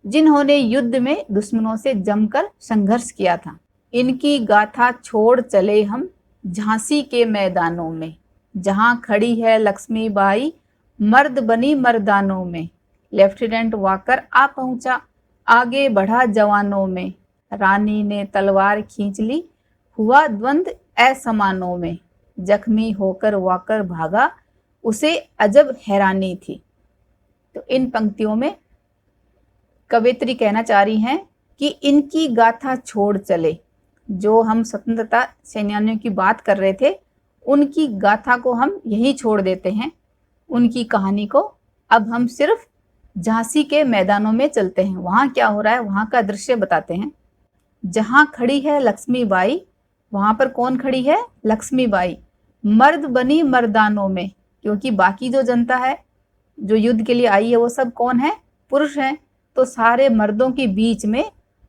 जिन्होंने युद्ध में दुश्मनों से जमकर संघर्ष किया था। इनकी गाथा छोड़ चले हम झांसी के मैदानों में, जहां खड़ी है लक्ष्मीबाई मर्द बनी मर्दानों में। लेफ्टिनेंट वाकर आ पहुंचा, आगे बढ़ा जवानों में, रानी ने तलवार खींच ली, हुआ द्वंद्व असमानों में। जख्मी होकर वाकर भागा, उसे अजब हैरानी थी। तो इन पंक्तियों में कवयित्री कहना चाह रही हैं कि इनकी गाथा छोड़ चले। जो हम स्वतंत्रता सेनानियों की बात कर रहे थे, उनकी गाथा को हम यही छोड़ देते हैं, उनकी कहानी को। अब हम सिर्फ झांसी के मैदानों में चलते हैं, वहाँ क्या हो रहा है वहाँ का दृश्य बताते हैं। जहाँ खड़ी है लक्ष्मीबाई, वहाँ पर कौन खड़ी है? लक्ष्मीबाई। मर्द बनी मर्दानों में, क्योंकि बाकी जो जनता है जो युद्ध के लिए आई है वो सब कौन है? पुरुष हैं। तो सारे मर्दों के बीच में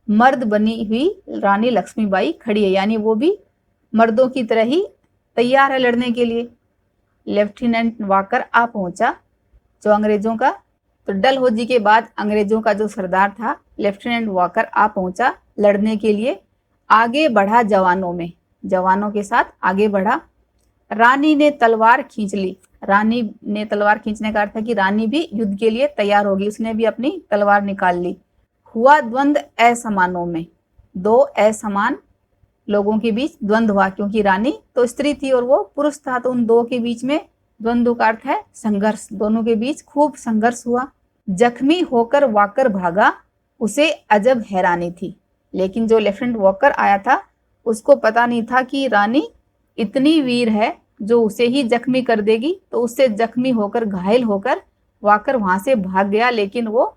मर्द बनी हुई रानी लक्ष्मीबाई खड़ी है, यानी वो भी मर्दों की तरह ही तैयार है लड़ने के लिए। लेफ्टिनेंट वाकर आ पहुंचा, जो अंग्रेजों का, तो डलहौजी के बाद अंग्रेजों का जो सरदार था लेफ्टिनेंट वाकर आ पहुंचा लड़ने के लिए। आगे बढ़ा जवानों में, जवानों के साथ आगे बढ़ा। रानी ने तलवार खींच ली। रानी ने तलवार खींचने का अर्थ है कि रानी भी युद्ध के लिए तैयार होगी, उसने भी अपनी तलवार निकाल ली। हुआ द्वंद्व असमानों में, दो असमान लोगों के बीच द्वंद्व हुआ, क्योंकि रानी तो स्त्री थी और वो पुरुष था, तो उन दो के बीच में द्वंद्व का अर्थ है संघर्ष, दोनों के बीच खूब संघर्ष हुआ। जख्मी होकर वाकर भागा, उसे अजब हैरानी थी। लेकिन जो लेफ्टिनेंट वॉकर आया था उसको पता नहीं था कि रानी इतनी वीर है जो उसे ही जख्मी कर देगी। तो उससे जख्मी होकर, घायल होकर वाकर वहां से भाग गया। लेकिन वो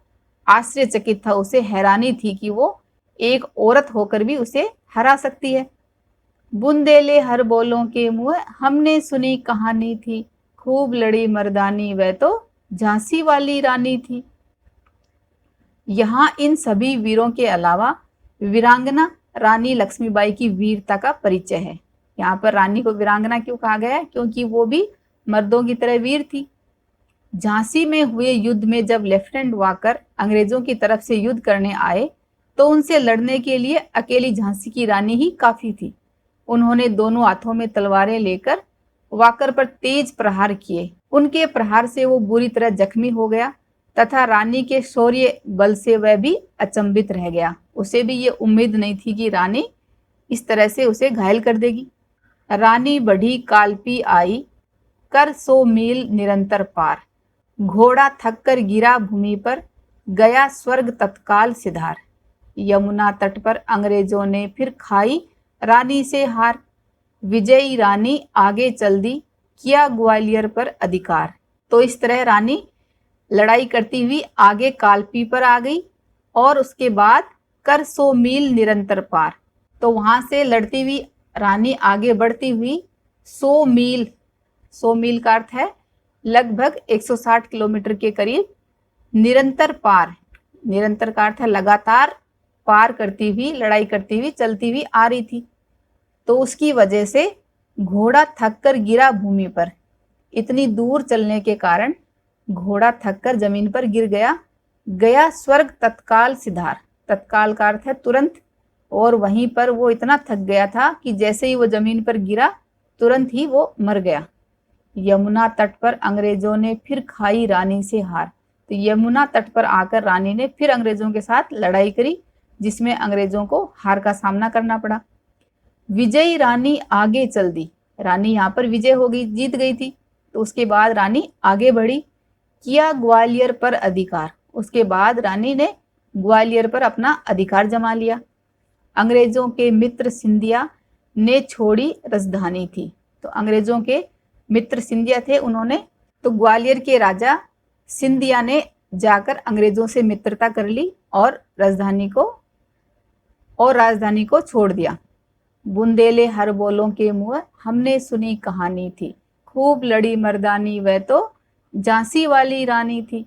आश्चर्यचकित था, उसे हैरानी थी कि वो एक औरत होकर भी उसे हरा सकती है। बुंदेले हर बोलों के मुँह हमने सुनी कहानी थी, खूब लड़ी मर्दानी वह तो झांसी वाली रानी थी। यहाँ इन सभी वीरों के अलावा वीरांगना रानी लक्ष्मीबाई की वीरता का परिचय है। यहाँ पर रानी को वीरांगना क्यों कहा गया है? क्योंकि वो भी मर्दों की तरह वीर थी। झांसी में हुए युद्ध में जब लेफ्टिनेंट वाकर अंग्रेजों की तरफ से युद्ध करने आए तो उनसे लड़ने के लिए अकेली झांसी की रानी ही काफी थी। उन्होंने दोनों हाथों में तलवारें लेकर वाकर पर तेज प्रहार किए। उनके प्रहार से वो बुरी तरह जख्मी हो गया तथा रानी के शौर्य बल से वह भी अचंभित रह गया। उसे भी ये उम्मीद नहीं थी कि रानी इस तरह से उसे घायल कर देगी। रानी बढ़ी कालपी आई, कर 100 मील निरंतर पार, घोड़ा थक कर गिरा भूमि पर, गया स्वर्ग तत्काल सिधार। यमुना तट पर अंग्रेजों ने फिर खाई रानी से हार, विजयी रानी आगे चल दी, किया ग्वालियर पर अधिकार। तो इस तरह रानी लड़ाई करती हुई आगे कालपी पर आ गई और उसके बाद कर 100 मील निरंतर पार। तो वहां से लड़ती हुई रानी आगे बढ़ती हुई 100 मील, 100 मील का अर्थ है लगभग 160 किलोमीटर के करीब, निरंतर पार, निरंतर का अर्थ है लगातार पार करती हुई, लड़ाई करती हुई, चलती हुई आ रही थी। तो उसकी वजह से घोड़ा थक कर गिरा भूमि पर। इतनी दूर चलने के कारण घोड़ा थक कर जमीन पर गिर गया। गया स्वर्ग तत्काल सिधार, तत्काल का अर्थ है तुरंत, और वहीं पर वो इतना थक गया था कि जैसे ही वो जमीन पर गिरा तुरंत ही वो मर गया। यमुना तट पर अंग्रेजों ने फिर खाई रानी से हार। तो यमुना तट पर आकर रानी ने फिर अंग्रेजों के साथ लड़ाई करी, जिसमें अंग्रेजों को हार का सामना करना पड़ा। विजयी रानी आगे चल दी, रानी यहाँ पर विजय हो गई, जीत गई थी। तो उसके बाद रानी आगे बढ़ी, किया ग्वालियर पर अधिकार। उसके बाद रानी ने ग्वालियर पर अपना अधिकार जमा लिया। अंग्रेजों के मित्र सिंधिया ने छोड़ी राजधानी थी। तो अंग्रेजों के मित्र सिंधिया थे, उन्होंने, तो ग्वालियर के राजा सिंधिया ने जाकर अंग्रेजों से मित्रता कर ली और राजधानी को छोड़ दिया। बुंदेले हर बोलों के मुँह हमने सुनी कहानी थी, खूब लड़ी मर्दानी वह तो झांसी वाली रानी थी।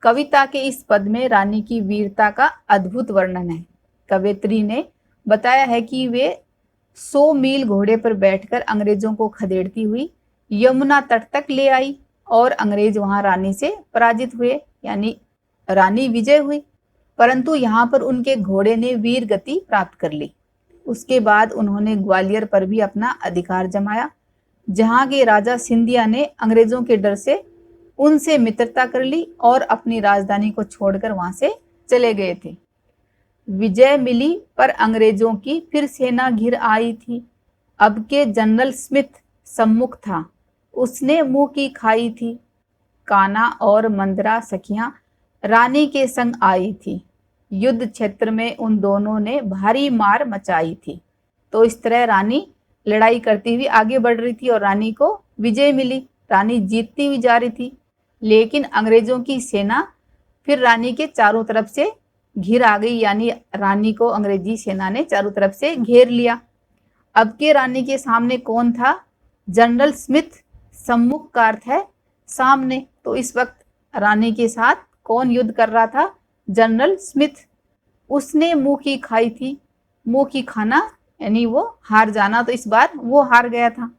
कविता के इस पद में रानी की वीरता का अद्भुत वर्णन है। कवयित्री ने बताया है कि वे 100 मील घोड़े पर बैठकर अंग्रेजों को खदेड़ती हुई यमुना तट तक ले आई और अंग्रेज वहां रानी से पराजित हुए, यानी रानी विजय हुई। परंतु यहाँ पर उनके घोड़े ने वीर गति प्राप्त कर ली। उसके बाद उन्होंने ग्वालियर पर भी अपना अधिकार जमाया, जहाँ के राजा सिंधिया ने अंग्रेजों के डर से उनसे मित्रता कर ली और अपनी राजधानी को छोड़कर वहां से चले गए थे। विजय मिली पर अंग्रेजों की फिर सेना घिर आई थी। अब के जनरल स्मिथ सम्मुख था, उसने मुंह की खाई थी। काना और मंदरा सखियां रानी के संग आई थी। युद्ध क्षेत्र में उन दोनों ने भारी मार मचाई थी। तो इस तरह रानी लड़ाई करती हुई आगे बढ़ रही थी और रानी को विजय मिली। रानी जीतती हुई जा रही थी, लेकिन अंग्रेजों की सेना फिर रानी के चारों तरफ से घिर आ गई, यानी रानी को अंग्रेजी सेना ने चारों तरफ से घेर लिया। अब के रानी के सामने कौन था? General Smith. सम्मुख का अर्थ है सामने। तो इस वक्त रानी के साथ कौन युद्ध कर रहा था? General Smith. उसने मुंह की खाई थी। मुंह की खाना यानी वो हार जाना, तो इस बार वो हार गया था।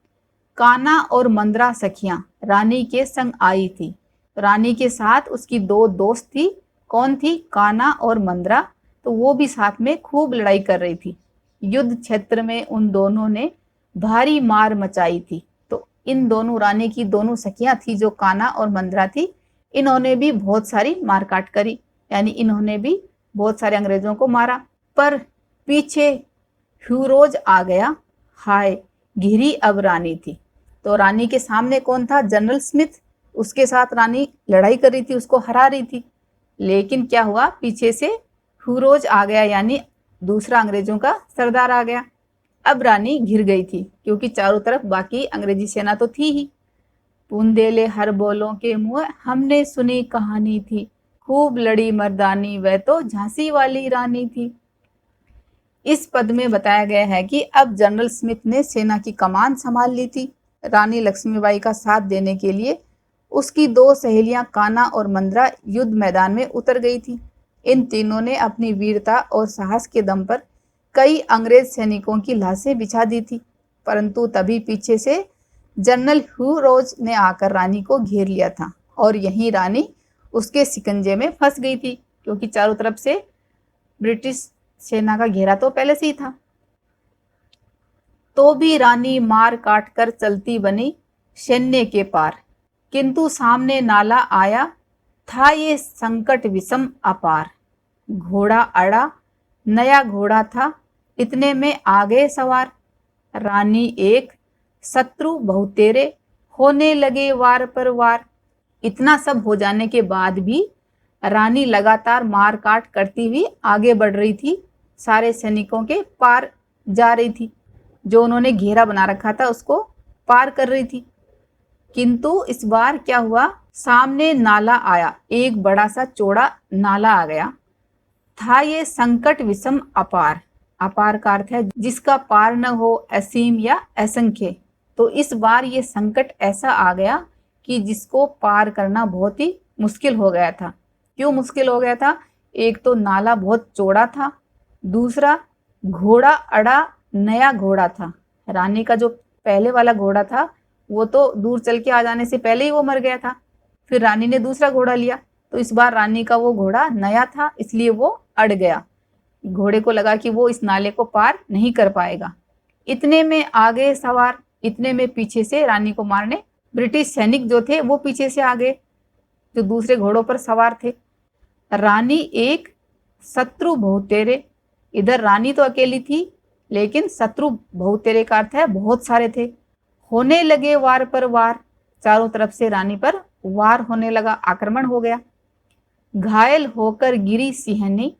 काना और मंद्रा सखियां रानी के संग आई थी। रानी के साथ उसकी दो दोस्त थी। कौन थी? काना और मंद्रा। तो वो भी साथ में खूब लड़ाई कर रही थी। युद्ध क्षेत्र में उन दोनों ने भारी मार मचाई थी। तो इन दोनों रानी की दोनों सखियां थी जो काना और मंद्रा थी, इन्होंने भी बहुत सारी मारकाट करी, यानी इन्होंने भी बहुत सारे अंग्रेजों को मारा। पर पीछे ह्यूरोज आ गया, हाय घिरी अब रानी थी। तो रानी के सामने कौन था? General Smith. उसके साथ रानी लड़ाई कर रही थी, उसको हरा रही थी। लेकिन क्या हुआ? पीछे से ह्यूरोज आ गया, यानी दूसरा अंग्रेजों का सरदार आ गया। अब रानी घिर गई थी, क्योंकि चारों तरफ बाकी अंग्रेजी सेना तो थी ही। बुंदेले हर बोलों के मुँह हमने सुनी कहानी थी, खूब लड़ी मर्दानी वह तो झांसी वाली रानी थी। इस पद में बताया गया है कि अब जनरल स्मिथ ने सेना की कमान संभाल ली थी। रानी लक्ष्मीबाई का साथ देने के लिए उसकी दो सहेलियां काना और मंद्रा युद्ध मैदान में उतर गई थी। इन तीनों ने अपनी वीरता और साहस के दम पर कई अंग्रेज सैनिकों की लाशें बिछा दी थी, परंतु तभी पीछे से जनरल ह्यूरोज ने आकर रानी को घेर लिया था और यहीं रानी उसके शिकंजे में फंस गई थी, क्योंकि चारों तरफ से ब्रिटिश सेना का घेरा तो पहले से ही था। तो भी रानी मार काट कर चलती बनी सैन्य के पार, किंतु सामने नाला आया था ये संकट विषम अपार। घोड़ा अड़ा, नया घोड़ा था, इतने में आगे सवार। रानी एक, शत्रु बहुतेरे, होने लगे वार पर वार। इतना सब हो जाने के बाद भी रानी लगातार मार काट करती हुई आगे बढ़ रही थी, सारे सैनिकों के पार जा रही थी। जो उन्होंने घेरा बना रखा था उसको पार कर रही थी। किंतु इस बार क्या हुआ? सामने नाला आया, एक बड़ा सा चौड़ा नाला आ गया था। ये संकट विषम अपार। अपार का अर्थ है जिसका पार न हो, असीम या असंख्य। तो इस बार ये संकट ऐसा आ गया कि जिसको पार करना बहुत ही मुश्किल हो गया था। क्यों मुश्किल हो गया था? एक तो नाला बहुत चौड़ा था, दूसरा घोड़ा अड़ा, नया घोड़ा था। रानी का जो पहले वाला घोड़ा था वो तो दूर चल के आ जाने से पहले ही वो मर गया था। फिर रानी ने दूसरा घोड़ा लिया, तो इस बार रानी का वो घोड़ा नया था, इसलिए वो अड़ गया। घोड़े को लगा कि वो इस नाले को पार नहीं कर पाएगा। इतने में आगे सवार, इतने में पीछे से रानी को मारने ब्रिटिश सैनिक जो थे वो पीछे से आ गए, जो दूसरे घोड़ों पर सवार थे। रानी एक, शत्रु बहुतेरे। इधर रानी तो अकेली थी, लेकिन शत्रु बहुतेरे का अर्थ है बहुत सारे थे। होने लगे वार पर वार, चारों तरफ से रानी पर वार होने लगा, आक्रमण हो गया। घायल होकर गिरी सिंहनी,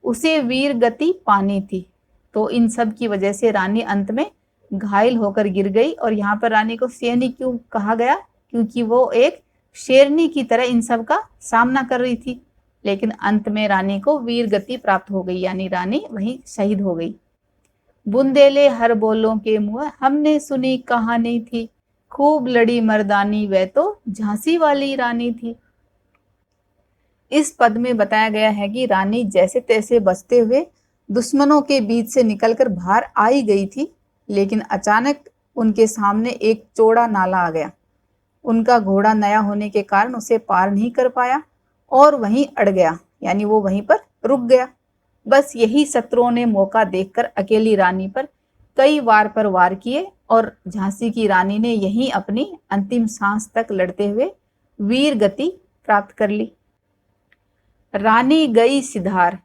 उसे वीर गति पानी थी। तो इन सब की वजह से रानी अंत में घायल होकर गिर गई। और यहाँ पर रानी को सिंहनी क्यों कहा गया? क्योंकि वो एक शेरनी की तरह इन सब का सामना कर रही थी, लेकिन अंत में रानी को वीर गति प्राप्त हो गई, यानी रानी वहीं शहीद हो गई। बुंदेले हर बोलों के मुँह हमने सुनी कहानी थी, खूब लड़ी मर्दानी वह तो झांसी वाली रानी थी। इस पद में बताया गया है कि रानी जैसे तैसे बचते हुए दुश्मनों के बीच से निकलकर बाहर आई गई थी, लेकिन अचानक उनके सामने एक चौड़ा नाला आ गया। उनका घोड़ा नया होने के कारण उसे पार नहीं कर पाया और वहीं अड़ गया, यानी वो वहीं पर रुक गया। बस यही शत्रुओं ने मौका देखकर अकेली रानी पर कई वार पर वार किए और झांसी की रानी ने यहीं अपनी अंतिम सांस तक लड़ते हुए वीर गति प्राप्त कर ली। रानी गई सिधार,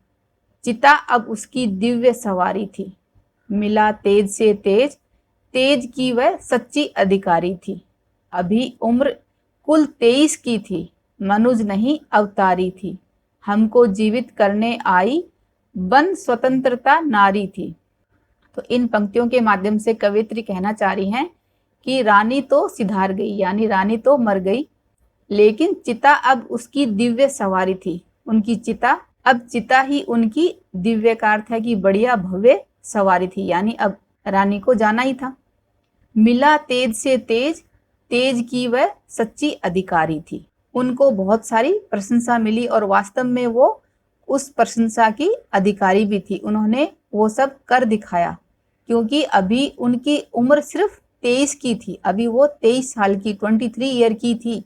चिता अब उसकी दिव्य सवारी थी। मिला तेज से तेज, तेज की वह सच्ची अधिकारी थी। अभी उम्र कुल 23 की थी, मनुज नहीं अवतारी थी। हमको जीवित करने आई, बन स्वतंत्रता नारी थी। तो इन पंक्तियों के माध्यम से कवयित्री कहना चाह रही हैं कि रानी तो सिधार गई, यानी रानी तो मर गई, लेकिन चिता अब उसकी दिव्य सवारी थी। उनकी चिता, अब चिता ही उनकी दिव्य का अर्थ है कि बढ़िया भव्य सवारी थी, यानी अब रानी को जाना ही था। मिला तेज से तेज, तेज की वह सच्ची अधिकारी थी। उनको बहुत सारी प्रशंसा मिली और वास्तव में वो उस प्रशंसा की अधिकारी भी थी। उन्होंने वो सब कर दिखाया, क्योंकि अभी उनकी उम्र सिर्फ 23 की थी। अभी वो 23 साल की 23 ईयर की थी।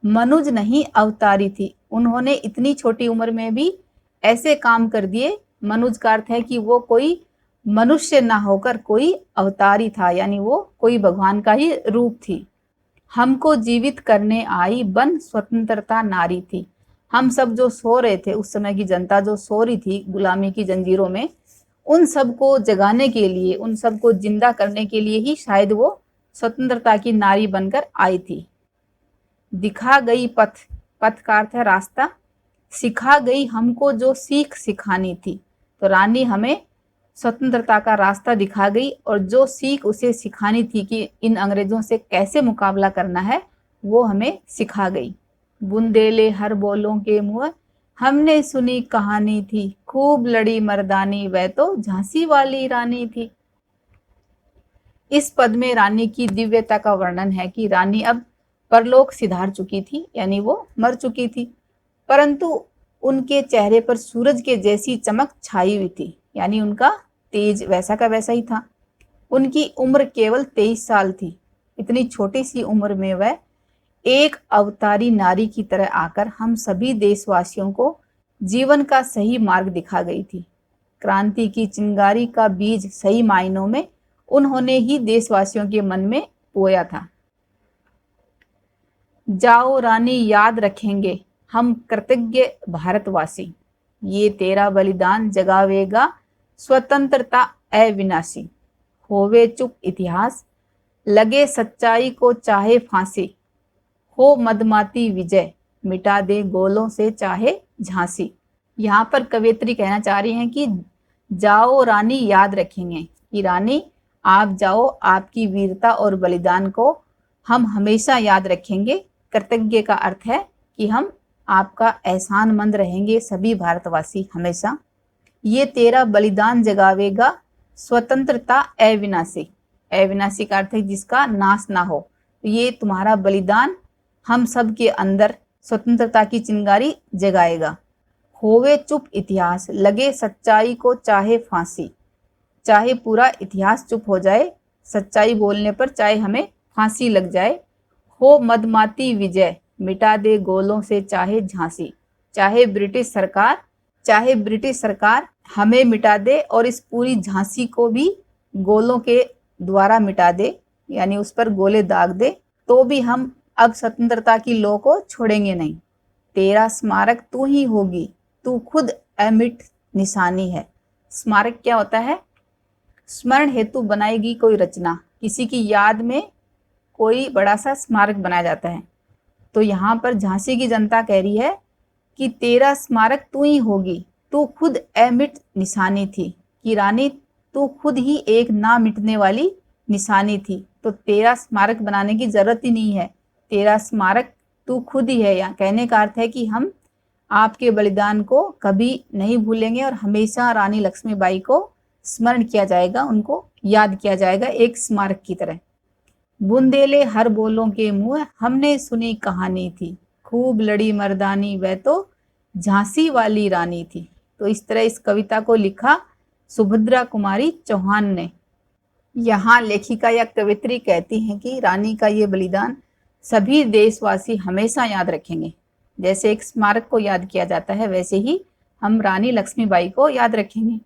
मनुज नहीं अवतारी थी। उन्होंने इतनी छोटी उम्र में भी ऐसे काम कर दिए। मनुज का अर्थ है कि वो कोई मनुष्य ना होकर कोई अवतारी था, यानी वो कोई भगवान का ही रूप थी। हमको जीवित करने आई, बन स्वतंत्रता नारी थी। हम सब जो सो रहे थे, उस समय की जनता जो सो रही थी गुलामी की जंजीरों में, उन सबको जगाने के लिए, उन सबको जिंदा करने के लिए ही शायद वो स्वतंत्रता की नारी बनकर आई थी। दिखा गई पथ, पथ का अर्थ है रास्ता। सिखा गई हमको जो सीख सिखानी थी। तो रानी हमें स्वतंत्रता का रास्ता दिखा गई और जो सीख उसे सिखानी थी कि इन अंग्रेजों से कैसे मुकाबला करना है, वो हमें सिखा गई। बुंदेले हर बोलों के मुँह, हमने सुनी कहानी थी, खूब लड़ी मर्दानी, वह तो झांसी वाली रानी थी। इस पद में रानी की दिव्यता का वर्णन है कि रानी अब परलोक सिधार चुकी थी, यानी वो मर चुकी थी, परंतु उनके चेहरे पर सूरज के जैसी चमक छाई हुई थी, यानी उनका तेज वैसा का वैसा ही था। उनकी उम्र केवल 23 साल थी। इतनी छोटी सी उम्र में वह एक अवतारी नारी की तरह आकर हम सभी देशवासियों को जीवन का सही मार्ग दिखा गई थी। क्रांति की चिंगारी का बीज सही मायनों में उन्होंने ही देशवासियों के मन में बोया था। जाओ रानी याद रखेंगे हम कृतज्ञ भारतवासी, ये तेरा बलिदान जगावेगा स्वतंत्रता अविनाशी। होवे चुप इतिहास, लगे सच्चाई को चाहे फांसी, हो मदमाती विजय, मिटा दे गोलों से चाहे झांसी। यहाँ पर कवयित्री कहना चाह रही हैं कि जाओ रानी याद रखेंगे, कि रानी आप जाओ, आपकी वीरता और बलिदान को हम हमेशा याद रखेंगे। कृतज्ञ का अर्थ है कि हम आपका एहसानमंद रहेंगे सभी भारतवासी हमेशा। ये तेरा बलिदान जगावेगा स्वतंत्रता अविनाशी, अविनाशी का अर्थ है जिसका नाश ना हो। ये तुम्हारा बलिदान हम सब के अंदर स्वतंत्रता की चिंगारी जगाएगा। होवे चुप इतिहास, लगे सच्चाई को चाहे फांसी, चाहे पूरा इतिहास चुप हो जाए, सच्चाई बोलने पर चाहे हमें फांसी लग जाए। हो मदमाती विजय, मिटा दे गोलों से चाहे झांसी, चाहे ब्रिटिश सरकार हमें मिटा दे और इस पूरी झांसी को भी गोलों के द्वारा मिटा दे, यानी उस पर गोले दाग दे, तो भी हम अब स्वतंत्रता की लौ को छोड़ेंगे नहीं। तेरा स्मारक तू ही होगी, तू खुद अमिट निशानी है। स्मारक क्या होता है? स्मरण हेतु बनाएगी कोई रचना, किसी की याद में कोई बड़ा सा स्मारक बनाया जाता है। तो यहाँ पर झांसी की जनता कह रही है कि तेरा स्मारक तू ही होगी, तू खुद अमिट निशानी थी, कि रानी तू खुद ही एक ना मिटने वाली निशानी थी। तो तेरा स्मारक बनाने की जरूरत ही नहीं है, तेरा स्मारक तू खुद ही है। यहाँ कहने का अर्थ है कि हम आपके बलिदान को कभी नहीं भूलेंगे और हमेशा रानी लक्ष्मीबाई को स्मरण किया जाएगा, उनको याद किया जाएगा एक स्मारक की तरह। बुंदेले हर बोलों के मुँह, हमने सुनी कहानी थी, खूब लड़ी मर्दानी, वह तो झांसी वाली रानी थी। तो इस तरह इस कविता को लिखा सुभद्रा कुमारी चौहान ने। यहाँ लेखिका या कवित्री कहती हैं कि रानी का ये बलिदान सभी देशवासी हमेशा याद रखेंगे। जैसे एक स्मारक को याद किया जाता है, वैसे ही हम रानी लक्ष्मीबाई को याद रखेंगे।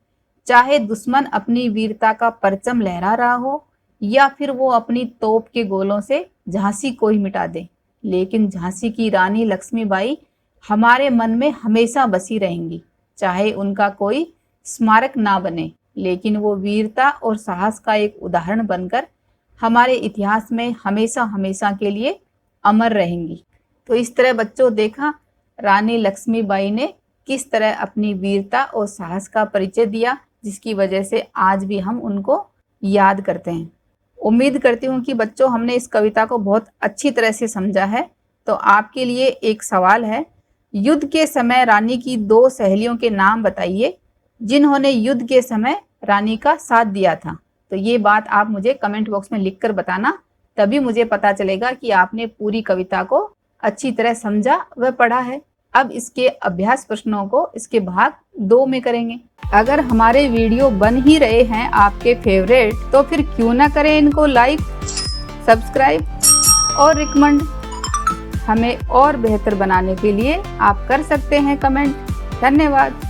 चाहे दुश्मन अपनी वीरता का परचम लहरा रहा हो या फिर वो अपनी तोप के गोलों से झांसी को ही मिटा दे, लेकिन झांसी की रानी लक्ष्मीबाई हमारे मन में हमेशा बसी रहेंगी। चाहे उनका कोई स्मारक ना बने, लेकिन वो वीरता और साहस का एक उदाहरण बनकर हमारे इतिहास में हमेशा हमेशा के लिए अमर रहेंगी। तो इस तरह बच्चों देखा, रानी लक्ष्मीबाई ने किस तरह अपनी वीरता और साहस का परिचय दिया, जिसकी वजह से आज भी हम उनको याद करते हैं। उम्मीद करती हूँ कि बच्चों हमने इस कविता को बहुत अच्छी तरह से समझा है। तो आपके लिए एक सवाल है, युद्ध के समय रानी की 2 सहेलियों के नाम बताइए जिन्होंने युद्ध के समय रानी का साथ दिया था। तो ये बात आप मुझे कमेंट बॉक्स में लिखकर बताना, तभी मुझे पता चलेगा कि आपने पूरी कविता को अच्छी तरह समझा व पढ़ा है। अब इसके अभ्यास प्रश्नों को इसके भाग 2 में करेंगे। अगर हमारे वीडियो बन ही रहे हैं आपके फेवरेट, तो फिर क्यों ना करें इनको लाइक, सब्सक्राइब और रिकमेंड। हमें और बेहतर बनाने के लिए आप कर सकते हैं कमेंट। धन्यवाद।